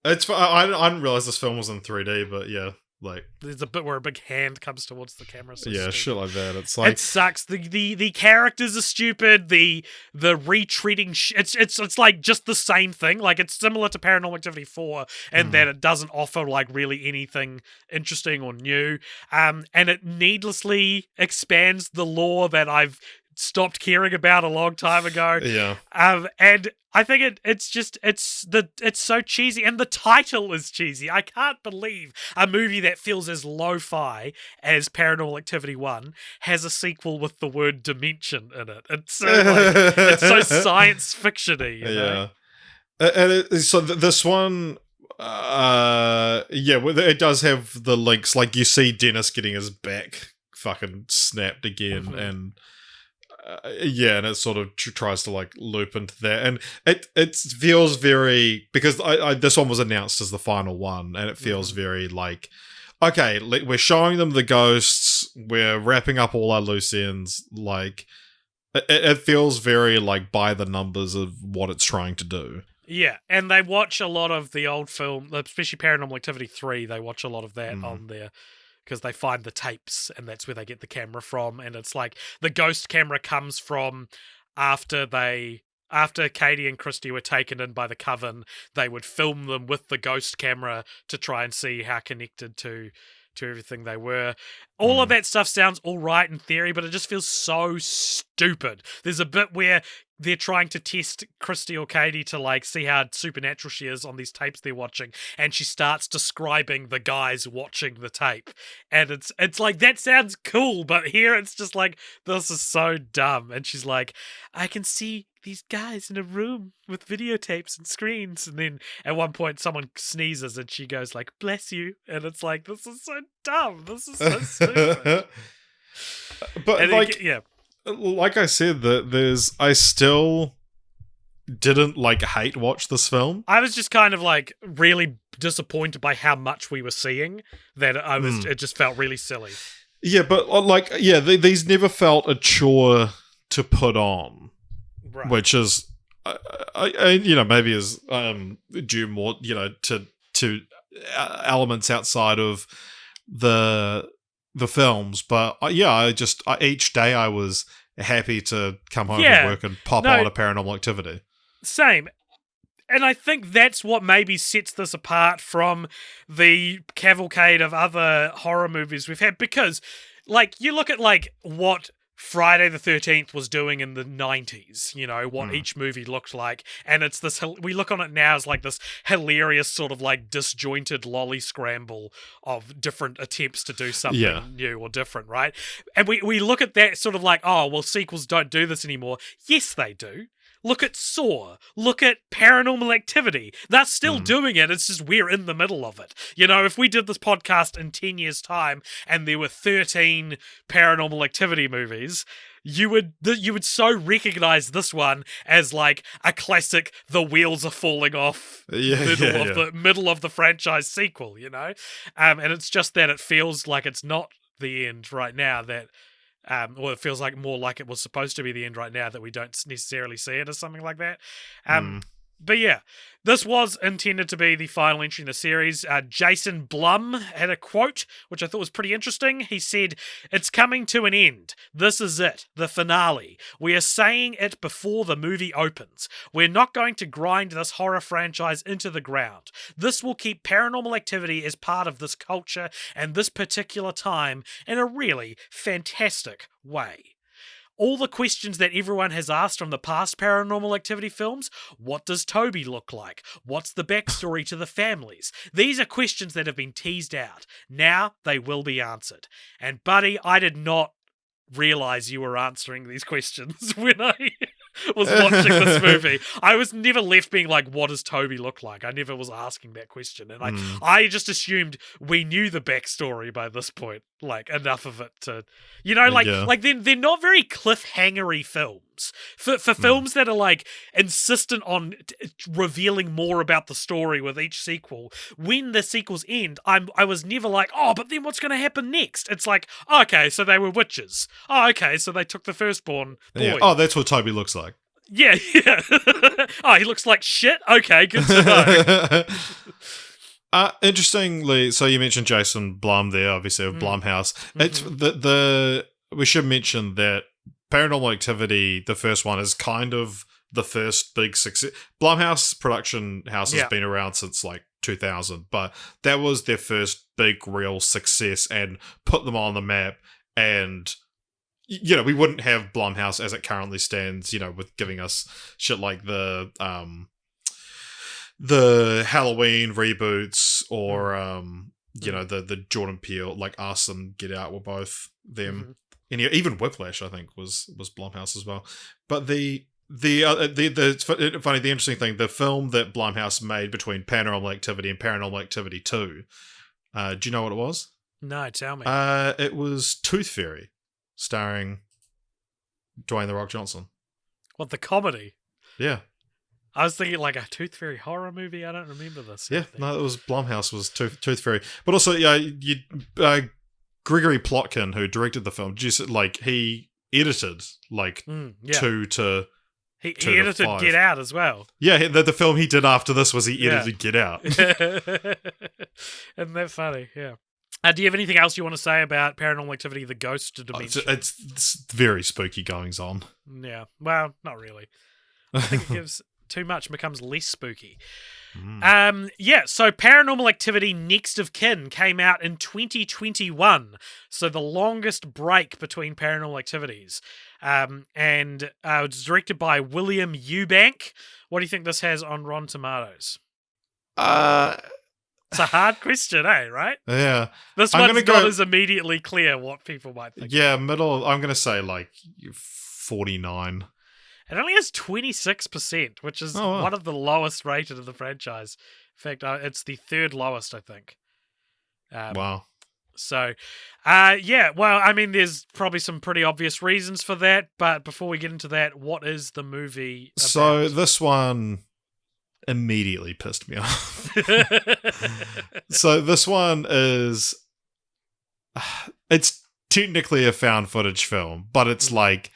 [SPEAKER 1] it's I didn't realize this film was in 3D, but yeah. Like,
[SPEAKER 2] there's a bit where a big hand comes towards the camera. So
[SPEAKER 1] shit like that. It's like,
[SPEAKER 2] it sucks. The characters are stupid. The retreating. It's like just the same thing. Like, it's similar to Paranormal Activity 4, and that it doesn't offer like really anything interesting or new. And it needlessly expands the lore that I've stopped caring about a long time ago.
[SPEAKER 1] Yeah.
[SPEAKER 2] And I think it's so cheesy, and the title is cheesy. I can't believe a movie that feels as lo-fi as Paranormal Activity 1 has a sequel with the word dimension in it. It's so science fiction-y, you know?
[SPEAKER 1] This one, it does have the links. Like you see Dennis getting his back fucking snapped again, and and it sort of tries to like loop into that, and it feels very, because I this one was announced as the final one, and it feels very like, okay, we're showing them the ghosts, we're wrapping up all our loose ends, like it feels very like by the numbers of what it's trying to do.
[SPEAKER 2] Yeah, and they watch a lot of the old film, especially Paranormal Activity 3, they watch a lot of that on there, because they find the tapes, and that's where they get the camera from, and it's like, the ghost camera comes from after Katie and Christy were taken in by the coven, they would film them with the ghost camera to try and see how connected to everything they were. All of that stuff sounds all right in theory, but it just feels so stupid. There's a bit where they're trying to test Christy or Katie to like see how supernatural she is on these tapes they're watching, and she starts describing the guys watching the tape, and it's like, that sounds cool, but here it's just like, this is so dumb. And she's like, I can see these guys in a room with videotapes and screens, and then at one point someone sneezes and she goes like, bless you, and it's like, this is so dumb, this is so stupid.
[SPEAKER 1] But
[SPEAKER 2] and
[SPEAKER 1] like, like I said, I still didn't like hate watch this film.
[SPEAKER 2] I was just kind of like really disappointed by how much we were seeing, that it just felt really silly.
[SPEAKER 1] Yeah, but like, these never felt a chore to put on. Right. Which is, maybe is due more, to elements outside of the films. But each day I was happy to come home from work and pop on a Paranormal Activity.
[SPEAKER 2] Same. And I think that's what maybe sets this apart from the cavalcade of other horror movies we've had, because, like, you look at like what Friday the 13th was doing in the 90s, what each movie looked like, and it's this, we look on it now as like this hilarious sort of like disjointed lolly scramble of different attempts to do something new or different, right? And we look at that sort of like, oh, well, sequels don't do this anymore. Yes, they do. Look at Saw. Look at Paranormal Activity. They're still doing it. It's just we're in the middle of it. If we did this podcast in 10 years' time and there were 13 Paranormal Activity movies, you would so recognize this one as like a classic, the wheels are falling off middle of the franchise sequel, and it's just that it feels like it's not the end right now, that it feels like more like it was supposed to be the end right now, that we don't necessarily see it as something like that. But yeah, this was intended to be the final entry in the series. Jason Blum had a quote, which I thought was pretty interesting. He said, "It's coming to an end. This is it, the finale. We are saying it before the movie opens. We're not going to grind this horror franchise into the ground. This will keep Paranormal Activity as part of this culture and this particular time in a really fantastic way. All the questions that everyone has asked from the past Paranormal Activity films. What does Toby look like? What's the backstory to the families? These are questions that have been teased out. Now they will be answered." And buddy, I did not realize you were answering these questions when I was watching this movie. I was never left being like, what does Toby look like? I never was asking that question. And I just assumed we knew the backstory by this point, like enough of it to, like they're not very cliffhangery films. For films that are like insistent on revealing more about the story with each sequel, when the sequels end, I was never like, oh, but then what's going to happen next? It's like, oh, okay, so they were witches. Oh, okay, so they took the firstborn boy.
[SPEAKER 1] Yeah. Oh, that's what Toby looks like.
[SPEAKER 2] Yeah. Oh, he looks like shit? Okay, good to know.
[SPEAKER 1] Interestingly, so you mentioned Jason Blum there, obviously of Blumhouse. It's we should mention that Paranormal Activity, the first one, is kind of the first big success. Blumhouse production house has been around since like 2000, but that was their first big real success and put them on the map. And we wouldn't have Blumhouse as it currently stands, with giving us shit like the Halloween reboots or the Jordan Peele, like Us and Get Out were both them. And even Whiplash, I think, was Blumhouse as well. But the the interesting thing, the film that Blumhouse made between Paranormal Activity and Paranormal Activity 2, do you know what it was?
[SPEAKER 2] No, tell me.
[SPEAKER 1] It was Tooth Fairy, starring Dwayne The Rock Johnson.
[SPEAKER 2] What, the comedy?
[SPEAKER 1] Yeah.
[SPEAKER 2] I was thinking like a Tooth Fairy horror movie. I don't remember this.
[SPEAKER 1] Yeah, no, it was Blumhouse was Tooth Fairy. But also, Gregory Plotkin, who directed the film, just like he edited like 2 to
[SPEAKER 2] he
[SPEAKER 1] 2 to
[SPEAKER 2] edited
[SPEAKER 1] 5.
[SPEAKER 2] Get Out as well.
[SPEAKER 1] Yeah, the film he did after this was he edited Get Out.
[SPEAKER 2] Isn't that funny? Yeah. Do you have anything else you want to say about Paranormal Activity, the Ghost Dimension?
[SPEAKER 1] It's very spooky goings on.
[SPEAKER 2] Yeah. Well, not really. I think it gives too much and becomes less spooky. So Paranormal Activity Next of Kin came out in 2021. So the longest break between Paranormal Activities. And it was directed by William Eubank. What do you think this has on Rotten Tomatoes? It's a hard question, right?
[SPEAKER 1] Yeah.
[SPEAKER 2] This one's not as immediately clear what people might think.
[SPEAKER 1] Yeah, middle. I'm going to say like 49.
[SPEAKER 2] It only has 26%, which is one of the lowest rated of the franchise. In fact, it's the third lowest, I think.
[SPEAKER 1] Wow.
[SPEAKER 2] So, well, I mean, there's probably some pretty obvious reasons for that, but before we get into that, what is the movie about?
[SPEAKER 1] So this one immediately pissed me off. So this one is... It's technically a found footage film, but it's like...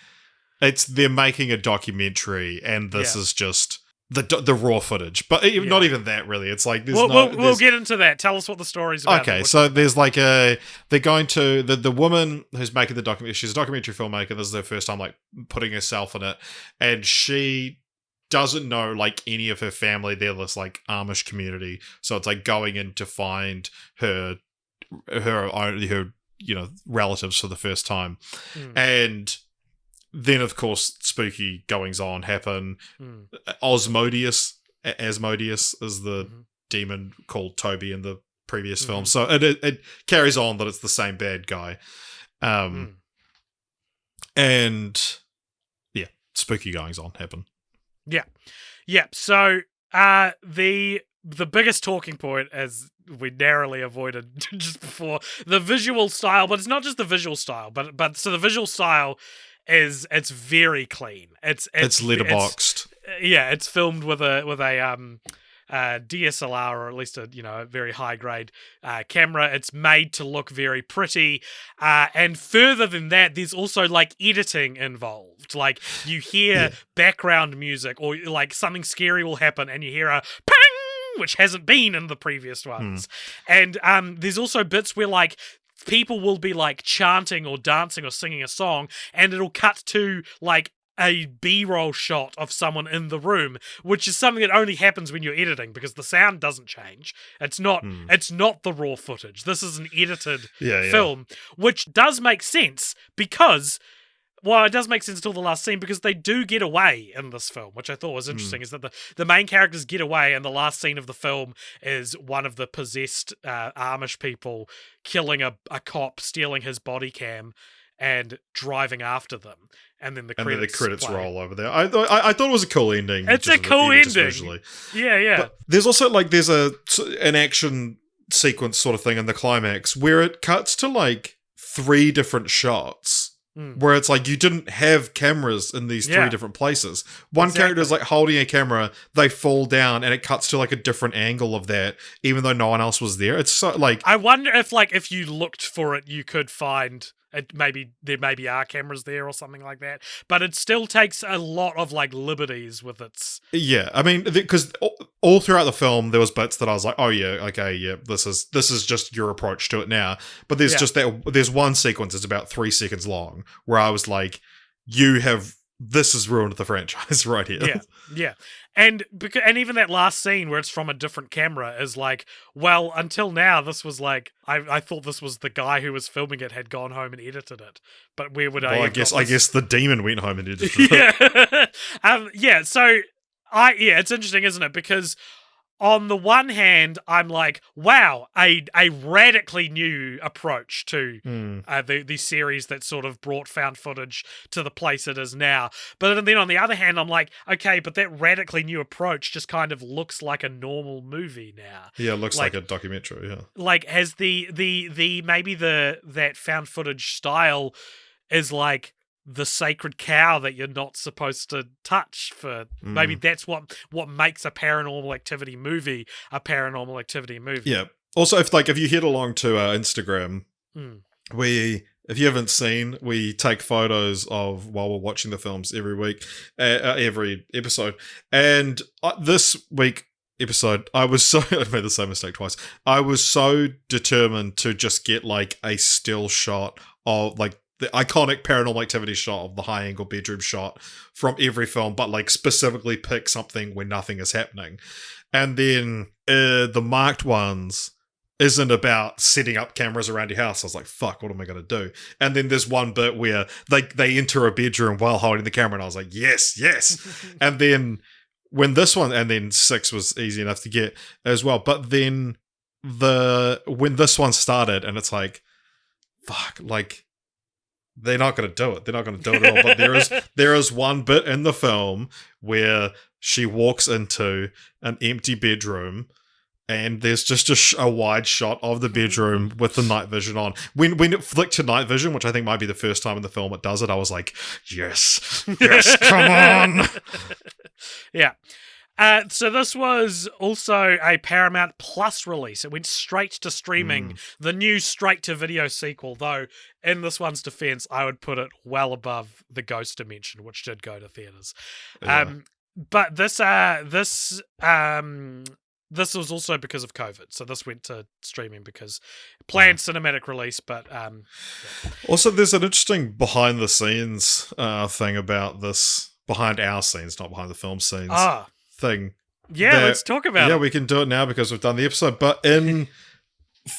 [SPEAKER 1] They're making a documentary, and this is just the raw footage. But not even that, really. It's like
[SPEAKER 2] we'll get into that. Tell us what the story's about.
[SPEAKER 1] Okay, so there's like they're going to the woman who's making the documentary. She's a documentary filmmaker. This is her first time like putting herself in it, and she doesn't know like any of her family. They're this like Amish community, so it's like going in to find her relatives for the first time, and then, of course, spooky goings-on happen. Asmodeus is the demon called Toby in the previous film. So it carries on that it's the same bad guy. And, yeah, spooky goings-on happen.
[SPEAKER 2] Yeah. Yeah, so the biggest talking point, as we narrowly avoided just before, the visual style, but it's not just the visual style, but so the visual style... it's very clean. It's letterboxed. It's filmed with a DSLR, or at least a very high grade camera. It's made to look very pretty, and further than that, there's also like editing involved. Like you hear background music, or like something scary will happen, and you hear a ping, which hasn't been in the previous ones. And there's also bits where like people will be like chanting or dancing or singing a song, and it'll cut to like a B-roll shot of someone in the room, which is something that only happens when you're editing because the sound doesn't change. It's not the raw footage. This is an edited film, which does make sense because... Well, it does make sense until the last scene, because they do get away in this film, which I thought was interesting, is that the main characters get away, and the last scene of the film is one of the possessed Amish people killing a cop, stealing his body cam, and driving after them. And then the credits
[SPEAKER 1] roll over there. I thought it was a cool ending.
[SPEAKER 2] It's a cool ending. Visually. Yeah.
[SPEAKER 1] But there's also there's an action sequence sort of thing in the climax where it cuts to like 3 different shots. Where it's like you didn't have cameras in these 3 different places. One character is like holding a camera, they fall down, and it cuts to like a different angle of that, even though no one else was there. It's so like...
[SPEAKER 2] I wonder if you looked for it, you could find... there maybe are cameras there or something like that, but it still takes a lot of like liberties with its...
[SPEAKER 1] Yeah, I mean, because all throughout the film there was bits that I was like, oh yeah, okay, yeah, this is just your approach to it now. But there's just there's one sequence that's about 3 seconds long where I was like, this has ruined the franchise right here.
[SPEAKER 2] Yeah. And even that last scene where it's from a different camera is like, well, until now, this was like, I thought this was the guy who was filming it had gone home and edited it. But where would I
[SPEAKER 1] guess the demon went home and edited it.
[SPEAKER 2] So it's interesting, isn't it? Because on the one hand, I'm like, wow, a radically new approach to the series that sort of brought found footage to the place it is now. But then on the other hand, I'm like, okay, but that radically new approach just kind of looks like a normal movie now.
[SPEAKER 1] Yeah, it looks like a documentary, yeah.
[SPEAKER 2] Like, has the maybe that found footage style is like the sacred cow that you're not supposed to touch for maybe that's what makes a Paranormal Activity movie a Paranormal Activity movie.
[SPEAKER 1] Yeah. Also, if you head along to our Instagram, if you haven't seen, we take photos of while we're watching the films every week, every episode. And this week episode, I made the same mistake twice. I was so determined to just get like a still shot of like the iconic Paranormal Activity shot of the high angle bedroom shot from every film, but like specifically pick something where nothing is happening. And then the marked ones isn't about setting up cameras around your house. I was like, fuck, what am I going to do? And then there's one bit where they enter a bedroom while holding the camera, and I was like, yes. And then when this one, and then 6 was easy enough to get as well. But then when this one started, and it's like, fuck, like, they're not going to do it. They're not going to do it at all. But there is one bit in the film where she walks into an empty bedroom, and there's just a wide shot of the bedroom with the night vision on. When it flicked to night vision, which I think might be the first time in the film it does it, I was like, yes, come on.
[SPEAKER 2] Yeah. So this was also a Paramount Plus release. It went straight to streaming. The new straight-to-video sequel, though, in this one's defense, I would put it well above The Ghost Dimension, which did go to theaters.
[SPEAKER 1] Yeah.
[SPEAKER 2] But this was also because of COVID. So this went to streaming because planned cinematic release, but...
[SPEAKER 1] Also, there's an interesting behind-the-scenes thing about this. Behind our scenes, not behind the film scenes. Thing.
[SPEAKER 2] Yeah, let's talk about it.
[SPEAKER 1] Yeah, we can do it now because we've done the episode. But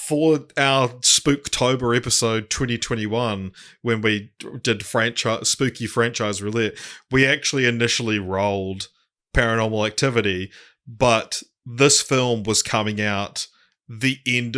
[SPEAKER 1] for our Spooktober episode 2021, when we did spooky franchise roulette, we actually initially rolled Paranormal Activity, but this film was coming out the end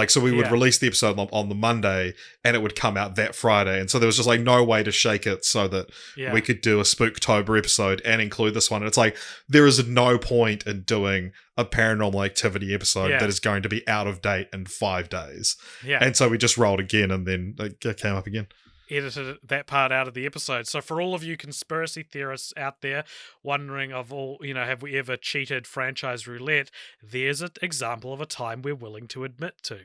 [SPEAKER 1] so we would release the episode on the Monday, and it would come out that Friday, and so there was just like no way to shake it so that we could do a Spooktober episode and include this one. And it's like there is no point in doing a Paranormal Activity episode that is going to be out of date in 5 days. And so we just rolled again, and then it came up again.
[SPEAKER 2] Edited that part out of the episode. So for all of you conspiracy theorists out there wondering have we ever cheated franchise roulette, there's an example of a time we're willing to admit to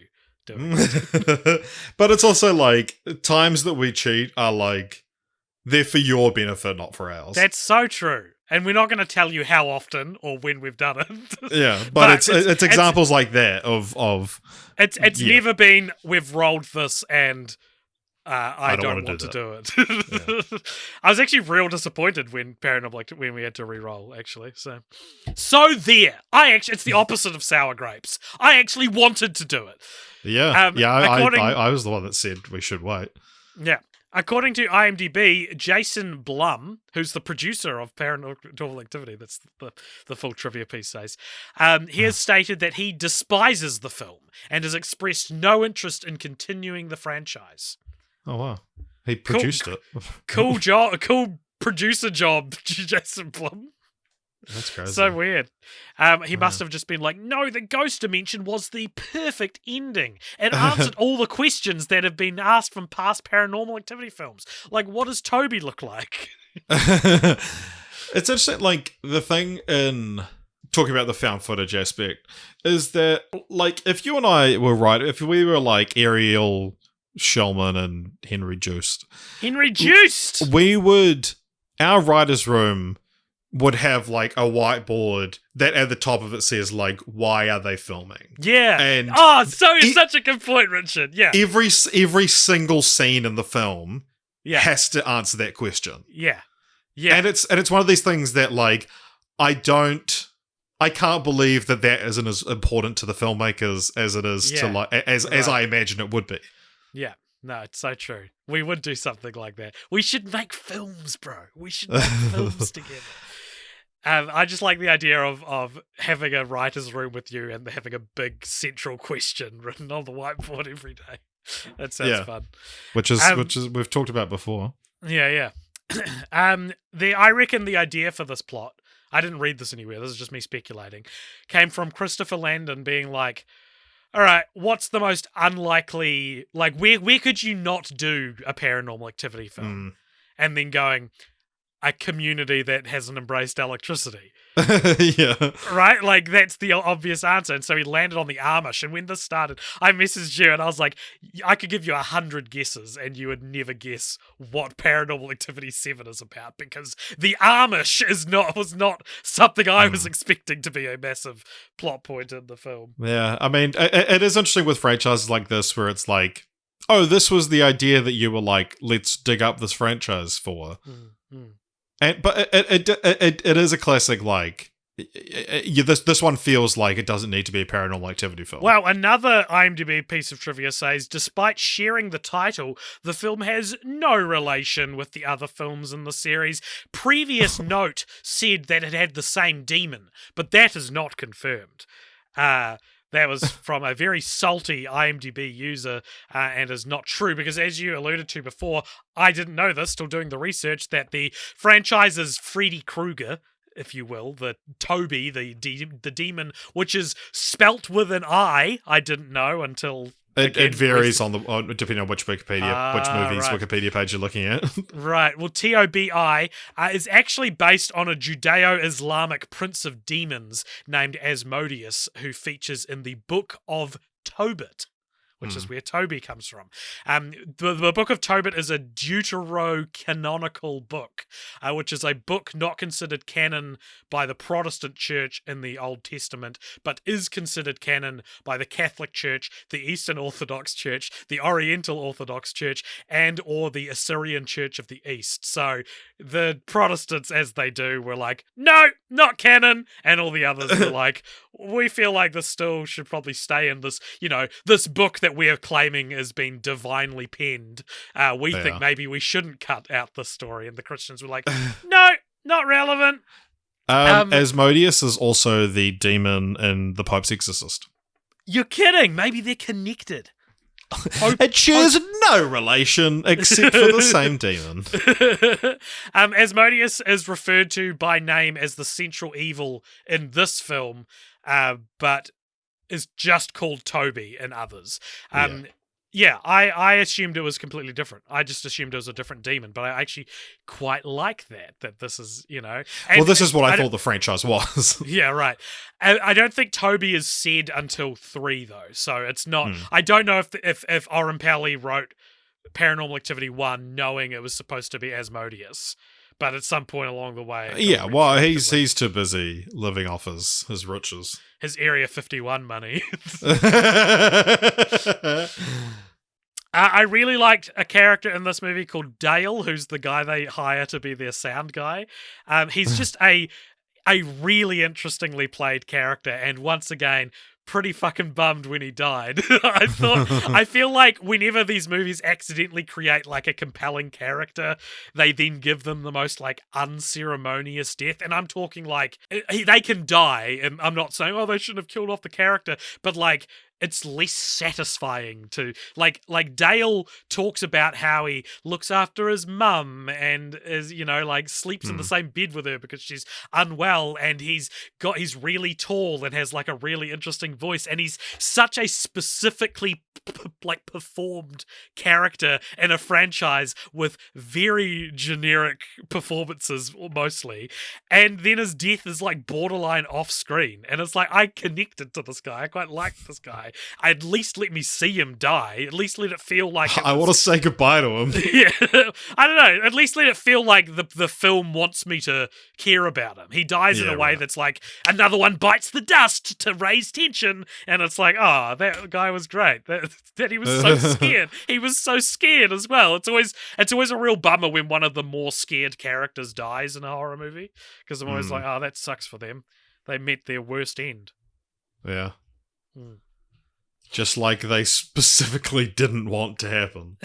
[SPEAKER 2] doing it.
[SPEAKER 1] But it's also like times that we cheat are like they're for your benefit, not for ours.
[SPEAKER 2] That's so true. And we're not going to tell you how often or when we've done it.
[SPEAKER 1] Yeah, but it's examples like that of
[SPEAKER 2] it's never been we've rolled this and I don't want to do it. Yeah. I was actually real disappointed when when we had to re-roll, actually. So there. It's the opposite of sour grapes. I actually wanted to do it.
[SPEAKER 1] Yeah. I was the one that said we should wait.
[SPEAKER 2] Yeah. According to IMDb, Jason Blum, who's the producer of Paranormal Activity, that's the full trivia piece says, he has stated that he despises the film and has expressed no interest in continuing the franchise.
[SPEAKER 1] Oh, wow. He produced it.
[SPEAKER 2] Cool job. Cool producer job, Jason Blum.
[SPEAKER 1] That's crazy.
[SPEAKER 2] So weird. He must have just been like, no, the Ghost Dimension was the perfect ending. It answered all the questions that have been asked from past Paranormal Activity films. Like, what does Toby look like?
[SPEAKER 1] It's interesting, like, the thing in talking about the found footage aspect is that, like, if you and I were right, if we were like Ariel Shulman and Henry Joost, our writer's room would have like a whiteboard that at the top of it says like, why are they filming?
[SPEAKER 2] Yeah.
[SPEAKER 1] And
[SPEAKER 2] such a good point, Richard. Yeah.
[SPEAKER 1] Every single scene in the film has to answer that question.
[SPEAKER 2] Yeah. Yeah.
[SPEAKER 1] And it's one of these things that like I can't believe that isn't as important to the filmmakers as it is to like as I imagine it would be.
[SPEAKER 2] Yeah. No, it's so true. We would do something like that. We should make films, bro. We should make films together. I just like the idea of having a writer's room with you and having a big central question written on the whiteboard every day. That sounds fun.
[SPEAKER 1] Which is we've talked about before.
[SPEAKER 2] Yeah. I reckon the idea for this plot, I didn't read this anywhere, this is just me speculating, came from Christopher Landon being like, all right, what's the most unlikely, like, where could you not do a Paranormal Activity film? And then going, a community that hasn't embraced electricity.
[SPEAKER 1] Yeah.
[SPEAKER 2] Right? Like, that's the obvious answer. And so he landed on the Amish. And when this started, I messaged you and I was like, I could give you 100 guesses and you would never guess what Paranormal Activity 7 is about, because the Amish was not something I was expecting to be a massive plot point in the film.
[SPEAKER 1] Yeah. I mean, it is interesting with franchises like this where it's like, oh, this was the idea that you were like, let's dig up this franchise for. But it is a classic, like, this one feels like it doesn't need to be a Paranormal Activity film.
[SPEAKER 2] Well, another IMDb piece of trivia says, despite sharing the title, the film has no relation with the other films in the series. Previous note said that it had the same demon, but that is not confirmed. That was from a very salty IMDb user and is not true, because as you alluded to before, I didn't know this till doing the research, that the franchise's Freddy Krueger, if you will, the Toby, the demon, which is spelt with an I didn't know until...
[SPEAKER 1] It varies depending on which movie's Wikipedia page you're looking at.
[SPEAKER 2] Right. Well, Tobi is actually based on a Judeo-Islamic prince of demons named Asmodeus, who features in the Book of Tobit, which is where Toby comes from. The Book of Tobit is a deuterocanonical book, which is a book not considered canon by the Protestant Church in the Old Testament, but is considered canon by the Catholic Church, the Eastern Orthodox Church, the Oriental Orthodox Church, and or the Assyrian Church of the East. So the Protestants, as they do, were like, no, not canon, and all the others were like, we feel like this still should probably stay in this, this book that we're claiming has been divinely penned. We think maybe we shouldn't cut out this story. And the Christians were like, no, not relevant.
[SPEAKER 1] Asmodeus is also the demon in The Pope's Exorcist.
[SPEAKER 2] You're kidding. Maybe they're connected.
[SPEAKER 1] It shares no relation except for the same demon.
[SPEAKER 2] Asmodeus is referred to by name as the central evil in this film, but is just called Toby in others. I assumed it was completely different. I just assumed it was a different demon, but I actually quite like that this is,
[SPEAKER 1] this is what I thought the franchise was.
[SPEAKER 2] Yeah, right. I don't think Toby is said until 3, though, so it's not... I don't know if Oren Peli wrote Paranormal Activity 1 knowing it was supposed to be Asmodeus, but at some point along the way...
[SPEAKER 1] Yeah, well, he's too busy living off his riches.
[SPEAKER 2] His Area 51 money. I really liked a character in this movie called Dale, who's the guy they hire to be their sound guy. He's just a really interestingly played character, and once again, pretty fucking bummed when he died. I feel like whenever these movies accidentally create like a compelling character, they then give them the most like unceremonious death. And I'm talking like they can die, and I'm not saying, oh, they shouldn't have killed off the character, but like it's less satisfying to like Dale talks about how he looks after his mum and is, like sleeps in the same bed with her because she's unwell, and he's really tall and has like a really interesting voice, and he's such a specifically performed character in a franchise with very generic performances mostly, and then his death is like borderline off screen, and it's like I connected to this guy. I quite like this guy. At least let me see him die. At least let it feel like
[SPEAKER 1] I want to say goodbye to him.
[SPEAKER 2] Yeah, I don't know. At least let it feel like the film wants me to care about him. He dies in a way that's like another one bites the dust to raise tension, and it's like, oh, that guy was great. That he was so scared. He was so scared as well. It's always a real bummer when one of the more scared characters dies in a horror movie, because I'm always like, oh, that sucks for them. They met their worst end.
[SPEAKER 1] Yeah. Just like they specifically didn't want to happen.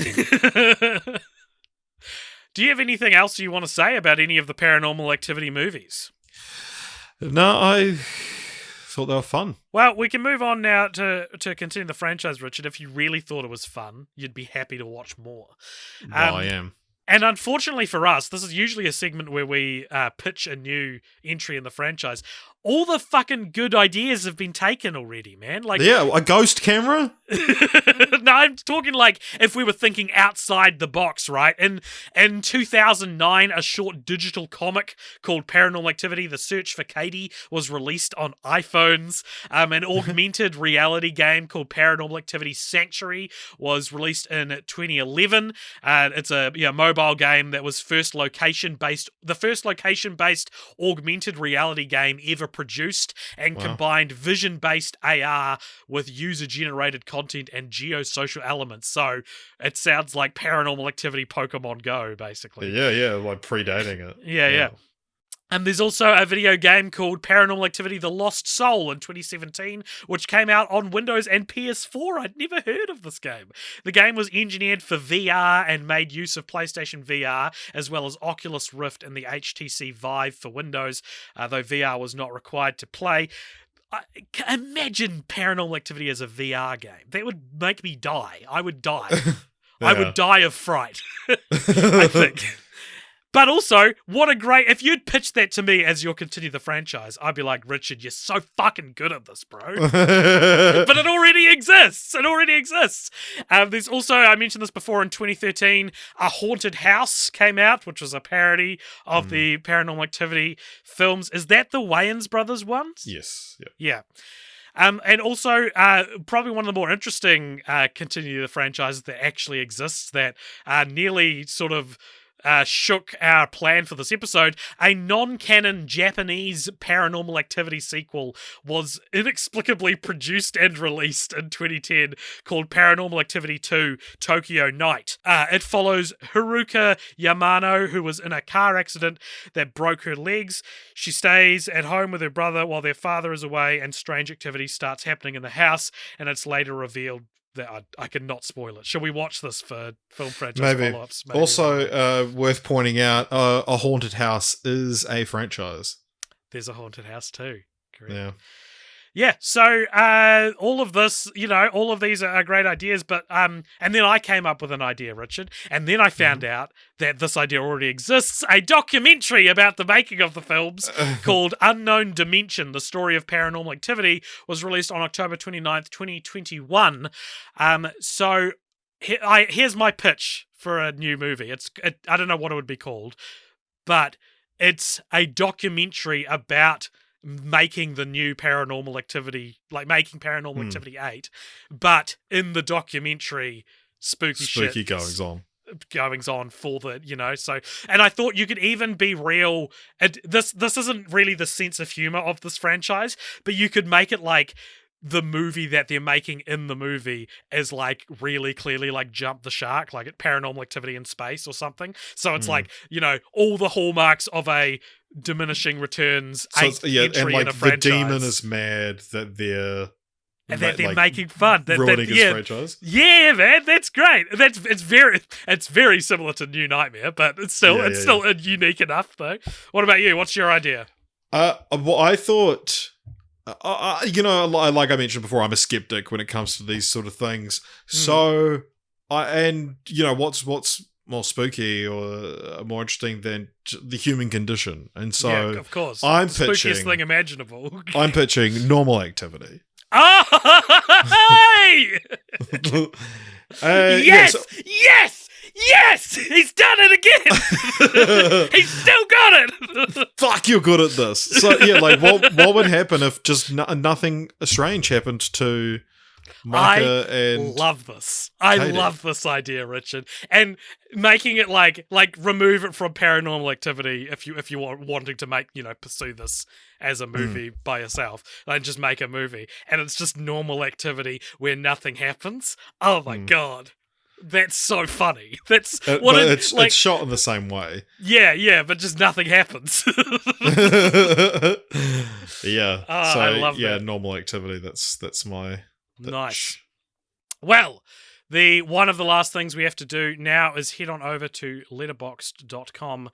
[SPEAKER 2] Do you have anything else you want to say about any of the Paranormal Activity movies?
[SPEAKER 1] No, I thought they were fun.
[SPEAKER 2] Well, we can move on now to continue the franchise, Richard. If you really thought it was fun, you'd be happy to watch more.
[SPEAKER 1] I am.
[SPEAKER 2] And unfortunately for us, this is usually a segment where we pitch a new entry in the franchise. All the fucking good ideas have been taken already, man. Like,
[SPEAKER 1] Yeah, a ghost camera?
[SPEAKER 2] no, I'm talking like if we were thinking outside the box, right? In 2009, a short digital comic called Paranormal Activity: The Search for Katie was released on iPhones. An augmented reality game called Paranormal Activity Sanctuary was released in 2011. It's a mobile game that was the first location-based augmented reality game ever produced, and combined vision-based AR with user-generated content and geosocial elements. So it sounds like Paranormal Activity Pokemon Go, basically.
[SPEAKER 1] Yeah, like predating it.
[SPEAKER 2] Yeah. And there's also a video game called Paranormal Activity: The Lost Soul in 2017, which came out on Windows and PS4. I'd never heard of this game. The game was engineered for VR and made use of PlayStation VR, as well as Oculus Rift and the HTC Vive for Windows, though VR was not required to play. Imagine Paranormal Activity as a VR game. That would make me die. I would die. I would die of fright, I think. But also, what a great... If you'd pitched that to me as you'll continue the franchise, I'd be like, Richard, you're so fucking good at this, bro. But it already exists. There's also, I mentioned this before, in 2013, A Haunted House came out, which was a parody of the Paranormal Activity films. Is that the Wayans brothers ones?
[SPEAKER 1] Yes.
[SPEAKER 2] Yeah. And also, probably one of the more interesting continue the franchises that actually exists that nearly sort of shook our plan for this episode. A non-canon Japanese Paranormal Activity sequel was inexplicably produced and released in 2010 called Paranormal Activity 2 Tokyo Night. It follows Haruka Yamano, who was in a car accident that broke her legs. She stays at home with her brother while their father is away, and strange activity starts happening in the house, and it's later revealed that I cannot spoil it. Shall we watch this for film franchise follow-ups? Maybe.
[SPEAKER 1] Also, worth pointing out, A Haunted House is a franchise.
[SPEAKER 2] There's a Haunted House too. Correct. Yeah, so all of this, all of these are great ideas, but and then I came up with an idea, Richard, and then I found out that this idea already exists. A documentary about the making of the films called Unknown Dimension: The Story of Paranormal Activity was released on October 29th, 2021. So here's my pitch for a new movie. I don't know what it would be called, but it's a documentary about making the new Paranormal Activity, like making Paranormal Activity 8, but in the documentary, spooky
[SPEAKER 1] goings on
[SPEAKER 2] for the, so, and I thought you could even be real, and this isn't really the sense of humor of this franchise, but you could make it like the movie that they're making in the movie is like really clearly like Jump the Shark, like Paranormal Activity in space or something. So it's like, all the hallmarks of a diminishing returns entry in a franchise.
[SPEAKER 1] The demon is mad that they're
[SPEAKER 2] making fun,
[SPEAKER 1] ruining his franchise.
[SPEAKER 2] Yeah, man, that's great. It's very similar to New Nightmare, but it's still unique enough though. What about you? What's your idea?
[SPEAKER 1] Well, I thought, like I mentioned before, I'm a skeptic when it comes to these sort of things. So, what's more spooky or more interesting than the human condition? And so,
[SPEAKER 2] yeah, of course,
[SPEAKER 1] I'm
[SPEAKER 2] the
[SPEAKER 1] pitching
[SPEAKER 2] spookiest thing imaginable.
[SPEAKER 1] I'm pitching Normal Activity.
[SPEAKER 2] Oh, yes! He's done it again. He's still got it.
[SPEAKER 1] Fuck, you're good at this. So yeah, like what would happen if just nothing strange happened to Micah and
[SPEAKER 2] love this. I love this idea, Richard, and making it like remove it from Paranormal Activity if you are wanting to make pursue this as a movie by yourself, and just make a movie, and it's just Normal Activity where nothing happens. Oh my god. That's so funny. That's what
[SPEAKER 1] it's shot in the same way.
[SPEAKER 2] Yeah, but just nothing happens.
[SPEAKER 1] Yeah. So
[SPEAKER 2] I love that.
[SPEAKER 1] Normal Activity. That's my pitch.
[SPEAKER 2] Nice. Well, one of the last things we have to do now is head on over to letterboxd.com.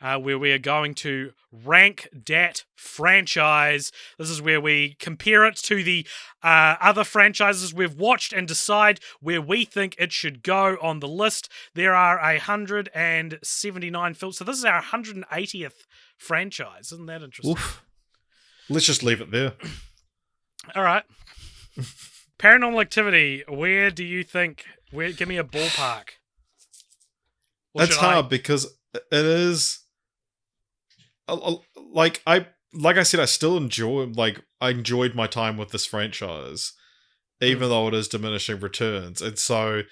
[SPEAKER 2] where we are going to rank that franchise. This is where we compare it to the other franchises we've watched and decide where we think it should go on the list. There are 179 films, so this is our 180th franchise. Isn't that interesting?
[SPEAKER 1] Oof. Let's just leave it there.
[SPEAKER 2] All right. Paranormal Activity, where do you think... give me a ballpark.
[SPEAKER 1] It's hard because it is... Like I said, I still enjoyed my time with this franchise, even though it is diminishing returns. And so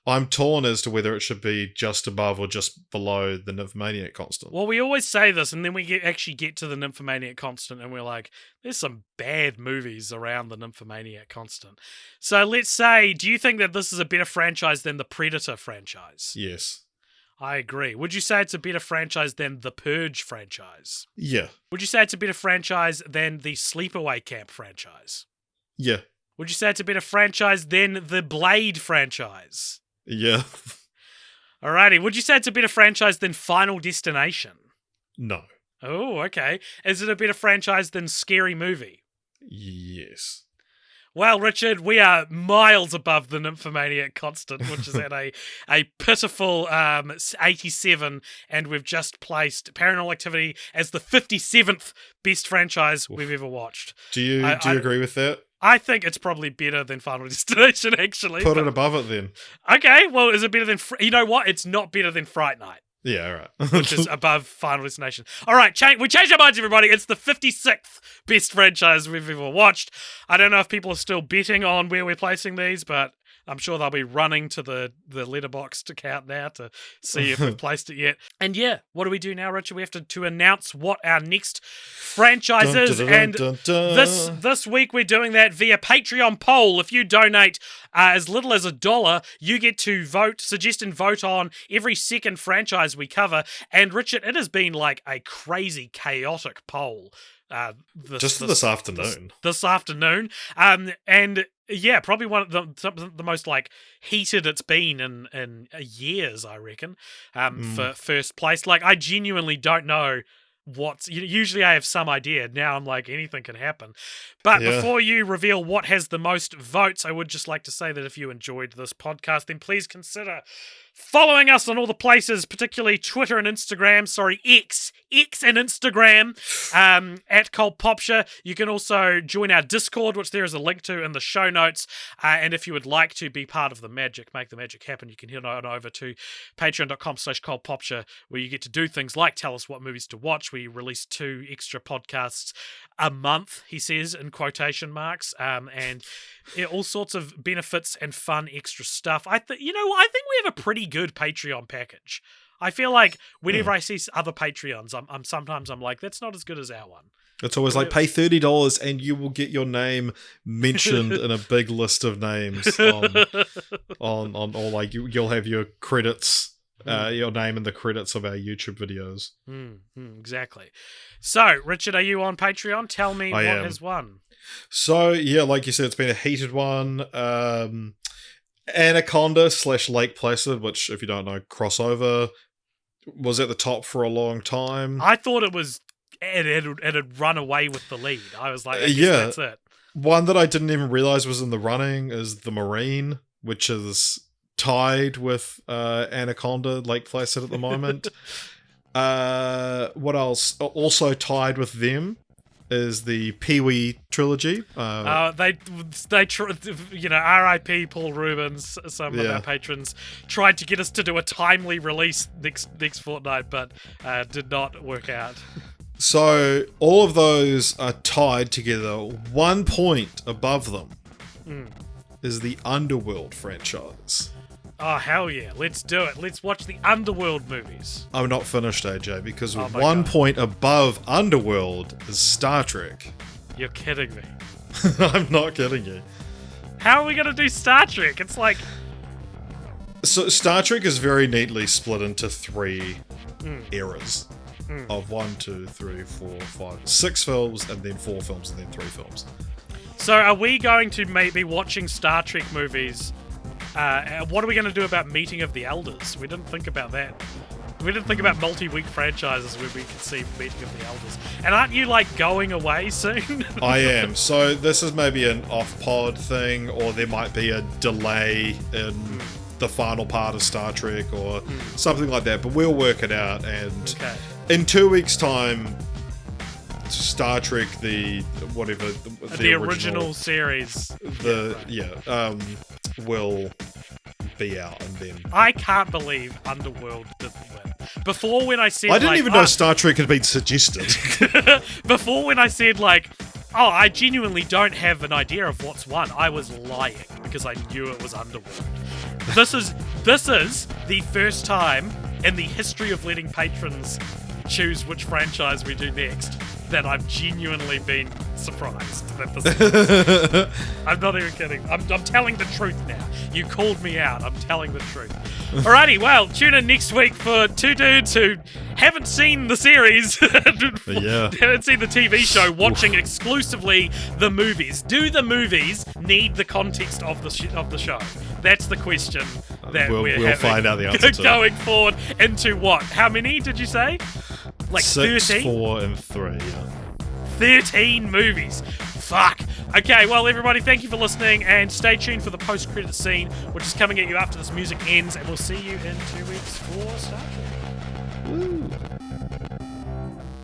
[SPEAKER 1] I'm torn as to whether it should be just above or just below the Nymphomaniac constant.
[SPEAKER 2] Well, we always say this, and then we actually get to the Nymphomaniac constant, and we're like, there's some bad movies around the Nymphomaniac constant. So let's say, do you think that this is a better franchise than the Predator franchise?
[SPEAKER 1] Yes.
[SPEAKER 2] I agree. Would you say it's a better franchise than the Purge franchise?
[SPEAKER 1] Yeah.
[SPEAKER 2] Would you say it's a better franchise than the Sleepaway Camp franchise?
[SPEAKER 1] Yeah.
[SPEAKER 2] Would you say it's a better franchise than the Blade franchise?
[SPEAKER 1] Yeah.
[SPEAKER 2] Alrighty. Would you say it's a better franchise than Final Destination?
[SPEAKER 1] No.
[SPEAKER 2] Oh, okay. Is it a better franchise than Scary Movie?
[SPEAKER 1] Yes.
[SPEAKER 2] Well, Richard, we are miles above the Nymphomaniac constant, which is at a pitiful 87, and we've just placed Paranormal Activity as the 57th best franchise we've ever watched.
[SPEAKER 1] Do you agree with that?
[SPEAKER 2] I think it's probably better than Final Destination, actually.
[SPEAKER 1] Put it above it then.
[SPEAKER 2] Okay, well, is it better than... You know what? It's not better than Fright Night.
[SPEAKER 1] Yeah, all right.
[SPEAKER 2] Which is above Final Destination. All right, we changed our minds, everybody. It's the 56th best franchise we've ever watched. I don't know if people are still betting on where we're placing these, but I'm sure they'll be running to the Letterboxd account now to see if we've placed it yet. And yeah, what do we do now, Richard? We have to announce what our next franchise is. And this week we're doing that via Patreon poll. If you donate as little as $1, you get to suggest and vote on every second franchise we cover. And Richard, it has been like a crazy, chaotic poll. This afternoon. This afternoon. And yeah, probably one of the most like heated it's been in years, I reckon. For first place. Like, I genuinely don't know usually I have some idea. Now I'm like, anything can happen. But before you reveal what has the most votes, I would just like to say that if you enjoyed this podcast, then please consider following us on all the places, particularly Twitter and Instagram. X and Instagram, at Cult Popture. You can also join our Discord, which there is a link to in the show notes. And if you would like to be part of the magic, make the magic happen, you can head on over to patreon.com/cultpopture, where you get to do things like tell us what movies to watch. We release 2 extra podcasts a month, he says, in quotation marks, and all sorts of benefits and fun extra stuff. I think we have a pretty good Patreon package. I feel like whenever I see other Patreons, I'm sometimes like, that's not as good as our one.
[SPEAKER 1] It's always like, pay $30 and you will get your name mentioned in a big list of names on or like you'll have your credits, your name in the credits of our YouTube videos.
[SPEAKER 2] Exactly. So, Richard, are you on Patreon? Tell me what has won.
[SPEAKER 1] So, yeah, like you said, it's been a heated one. Anaconda / Lake Placid, which, if you don't know, crossover, was at the top for a long time.
[SPEAKER 2] I thought it had run away with the lead. I was like, I guess that's it.
[SPEAKER 1] One that I didn't even realize was in the running is The Marine, which is tied with Anaconda, Lake Placid at the moment. What else? Also tied with them is the Pee-wee trilogy.
[SPEAKER 2] They R.I.P. Paul Rubens, some of our patrons, tried to get us to do a timely release next fortnight, but did not work out.
[SPEAKER 1] So all of those are tied together. 1 point above them is the Underworld franchise.
[SPEAKER 2] Oh, hell yeah. Let's do it. Let's watch the Underworld movies.
[SPEAKER 1] I'm not finished, AJ, because 1 point above Underworld is Star Trek.
[SPEAKER 2] You're kidding me.
[SPEAKER 1] I'm not kidding you.
[SPEAKER 2] How are we going to do Star Trek? It's like...
[SPEAKER 1] So Star Trek is very neatly split into 3 eras of 1, 2, 3, 4, 5, 6 films, and then 4 films, and then 3 films.
[SPEAKER 2] So are we going to maybe watching Star Trek movies... what are we going to do about Meeting of the Elders? We didn't think about that. We didn't think about multi-week franchises where we could see Meeting of the Elders. And aren't you, like, going away soon?
[SPEAKER 1] I am. So this is maybe an off-pod thing, or there might be a delay in the final part of Star Trek or something like that, but we'll work it out. And in 2 weeks' time, Star Trek, the
[SPEAKER 2] original series,
[SPEAKER 1] will be out, and then
[SPEAKER 2] I can't believe Underworld didn't win. Before, when I said
[SPEAKER 1] I didn't even know Star Trek had been suggested.
[SPEAKER 2] Before, when I said like, oh, I genuinely don't have an idea of what's won, I was lying because I knew it was Underworld. This is the first time in the history of letting patrons choose which franchise we do next that I've genuinely been surprised that this is. I'm not even kidding. I'm telling the truth now. You called me out. I'm telling the truth. Alrighty, well, tune in next week for two dudes who haven't seen the series, haven't seen the TV show, watching exclusively the movies. Do the movies need the context of the show? That's the question that we'll
[SPEAKER 1] find out the answer to.
[SPEAKER 2] Going forward into what? How many did you say? Like
[SPEAKER 1] 6,
[SPEAKER 2] 13?
[SPEAKER 1] 4, and 3.
[SPEAKER 2] 13 movies. Fuck. Okay, well, everybody, thank you for listening, and stay tuned for the post-credit scene, which is coming at you after this music ends, and we'll see you in 2 weeks for Star Trek. Woo.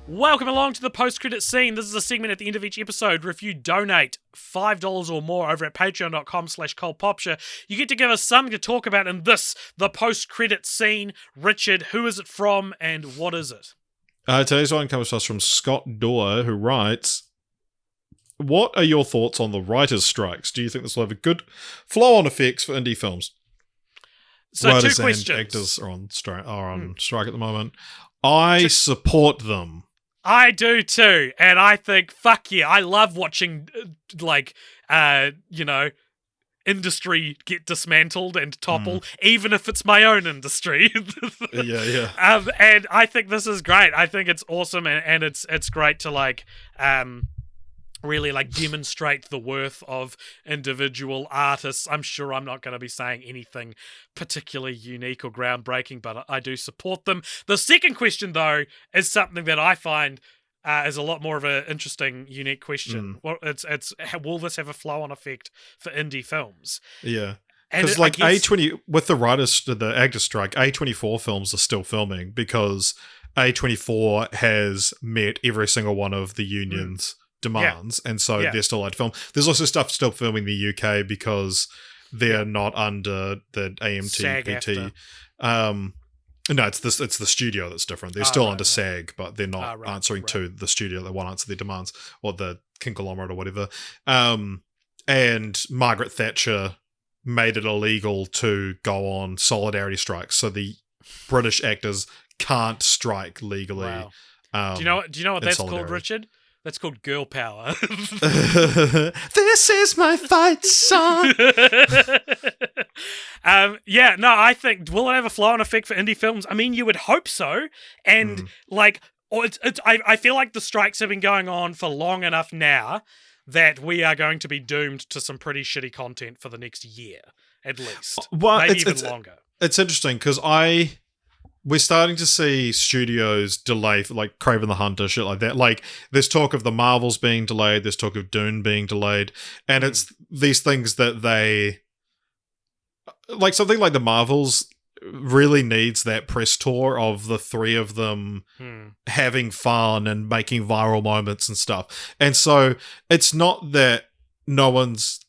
[SPEAKER 2] Welcome along to the post-credit scene. This is a segment at the end of each episode where if you donate $5 or more over at patreon.com/coldpopture, you get to give us something to talk about in this, the post-credit scene. Richard, who is it from, and what is it?
[SPEAKER 1] Today's one comes to us from Scott Dorr, who writes, what are your thoughts on the writers' strikes? Do you think this will have a good flow-on effects for indie films?
[SPEAKER 2] So
[SPEAKER 1] writers
[SPEAKER 2] two questions.
[SPEAKER 1] And actors are on strike at the moment. I support them.
[SPEAKER 2] I do too, and I think, fuck yeah, I love watching, industry get dismantled and topple, even if it's my own industry. And I think this is great. I think it's awesome, and it's great to really demonstrate the worth of individual artists. I'm sure I'm not going to be saying anything particularly unique or groundbreaking, but I do support them. The second question, though, is something that I find is a lot more of an interesting, unique question. Well, it's will this have a flow-on effect for indie films?
[SPEAKER 1] Yeah. Because A20 with the actor strike, A24 films are still filming because A24 has met every single one of the union's demands, and so they're still allowed to film. There's also stuff still filming in the UK because they're not under the AMTPT. No, it's the studio that's different. They're still under SAG, but they're not answering to the studio. They won't answer their demands, or the conglomerate or whatever. And Margaret Thatcher made it illegal to go on solidarity strikes, so the British actors can't strike legally.
[SPEAKER 2] Wow. Do you know what that's called, Richard? That's called girl power.
[SPEAKER 1] This is my fight song.
[SPEAKER 2] I think, will it have a flow-on effect for indie films? I mean, you would hope so. And I feel like the strikes have been going on for long enough now that we are going to be doomed to some pretty shitty content for the next year, at least.
[SPEAKER 1] Well,
[SPEAKER 2] maybe even longer.
[SPEAKER 1] It's interesting because we're starting to see studios delay, like Kraven the Hunter, shit like that. Like, there's talk of the Marvels being delayed, there's talk of Dune being delayed, and it's these things that they... Like, something like the Marvels really needs that press tour of the three of them having fun and making viral moments and stuff. And so, it's not that no one's...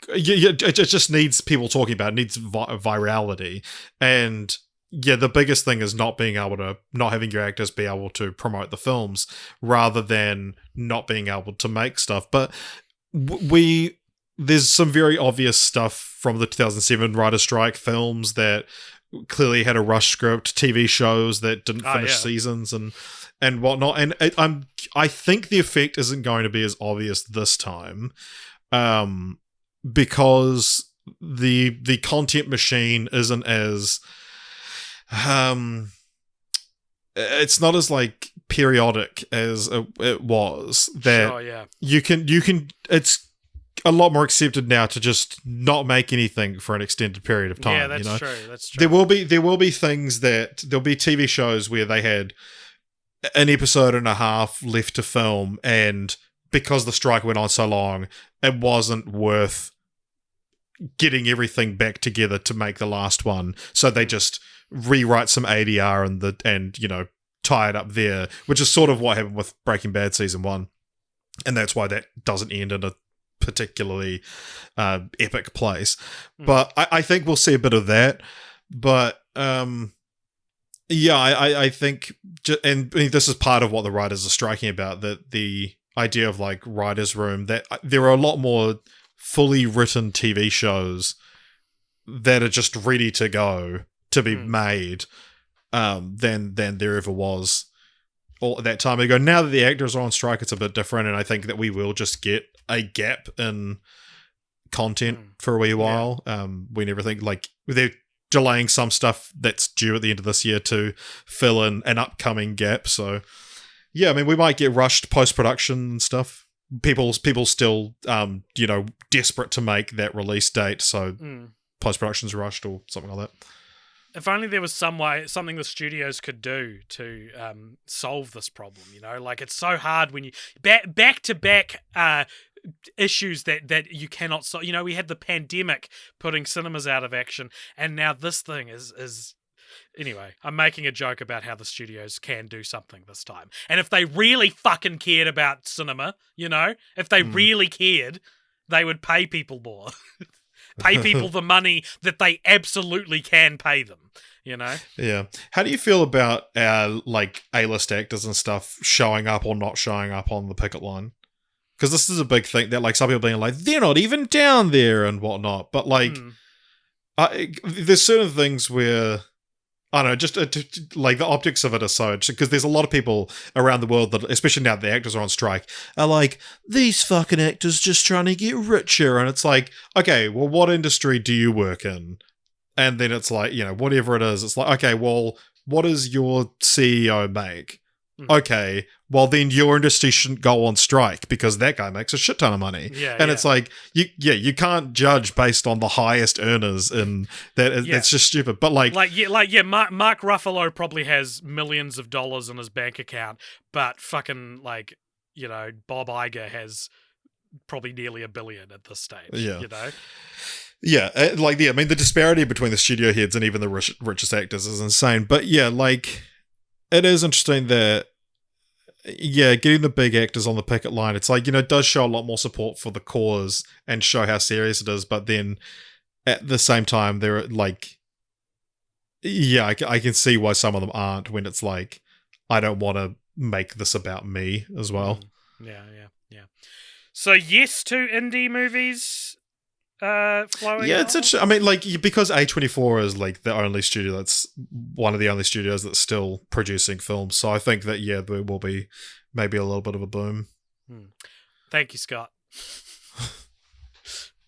[SPEAKER 1] It just needs people talking about it. It needs virality. And... yeah, the biggest thing is not having your actors be able to promote the films rather than not being able to make stuff. But there's some very obvious stuff from the 2007 writer strike films that clearly had a rush script, TV shows that didn't finish seasons and whatnot. And I think the effect isn't going to be as obvious this time, because the content machine isn't as... it's not as periodic as it was. That you can. a lot more accepted now to just not make anything for an extended period of time.
[SPEAKER 2] Yeah, that's
[SPEAKER 1] you know?
[SPEAKER 2] true. That's true.
[SPEAKER 1] There will be things there'll be TV shows where they had an episode and a half left to film, and because the strike went on so long, it wasn't worth getting everything back together to make the last one. So they just rewrite some ADR and tie it up there, which is sort of what happened with Breaking Bad season 1. And that's why that doesn't end in a particularly epic place. But I think we'll see a bit of that. But I think, and this is part of what the writers are striking about, that the idea of like writer's room, that there are a lot more fully written TV shows that are just ready to go to be made than there ever was all that time ago. Now that the actors are on strike, it's a bit different, and I think that we will just get a gap in content for a wee while. When everything, like, they're delaying some stuff that's due at the end of this year to fill in an upcoming gap. So yeah, I mean, we might get rushed post-production and stuff. People still desperate to make that release date, so post-production's rushed or something like that.
[SPEAKER 2] If only there was something the studios could do to solve this problem, like, it's so hard when you back to back issues that you cannot solve. We had the pandemic putting cinemas out of action, and now this thing is anyway. I'm making a joke about how the studios can do something this time, and if they really fucking cared about cinema, if they really cared, they would pay people more. Pay people the money that they absolutely can pay them, Yeah.
[SPEAKER 1] How do you feel about like A-list actors and stuff showing up or not showing up on the picket line? Because this is a big thing that, like, some people being like, they're not even down there and whatnot. But like, there's certain things where, I don't know, just like the optics of it are so, because there's a lot of people around the world that, especially now that the actors are on strike, are like, these fucking actors just trying to get richer. And it's like, okay, well, what industry do you work in? And then it's like, whatever it is, it's like, okay, well, what does your CEO make? Okay, well, then your industry shouldn't go on strike because that guy makes a shit ton of money. It's like, you can't judge based on the highest earners, and it's just stupid. But Mark
[SPEAKER 2] Ruffalo probably has millions of dollars in his bank account, but fucking Bob Iger has probably nearly $1 billion at this stage.
[SPEAKER 1] Yeah, I mean, the disparity between the studio heads and even the richest actors is insane. But yeah, like, it is interesting that, getting the big actors on the picket line, it's like, it does show a lot more support for the cause and show how serious it is. But then at the same time, they're like, I can see why some of them aren't, when it's like, I don't want to make this about me as well.
[SPEAKER 2] Yeah. So yes to indie movies flowing.
[SPEAKER 1] Yeah, it's interesting. I mean, like, because A24 is like the only studio that's one of the only studios that's still producing films. So I think that, there will be maybe a little bit of a boom.
[SPEAKER 2] Thank you, Scott.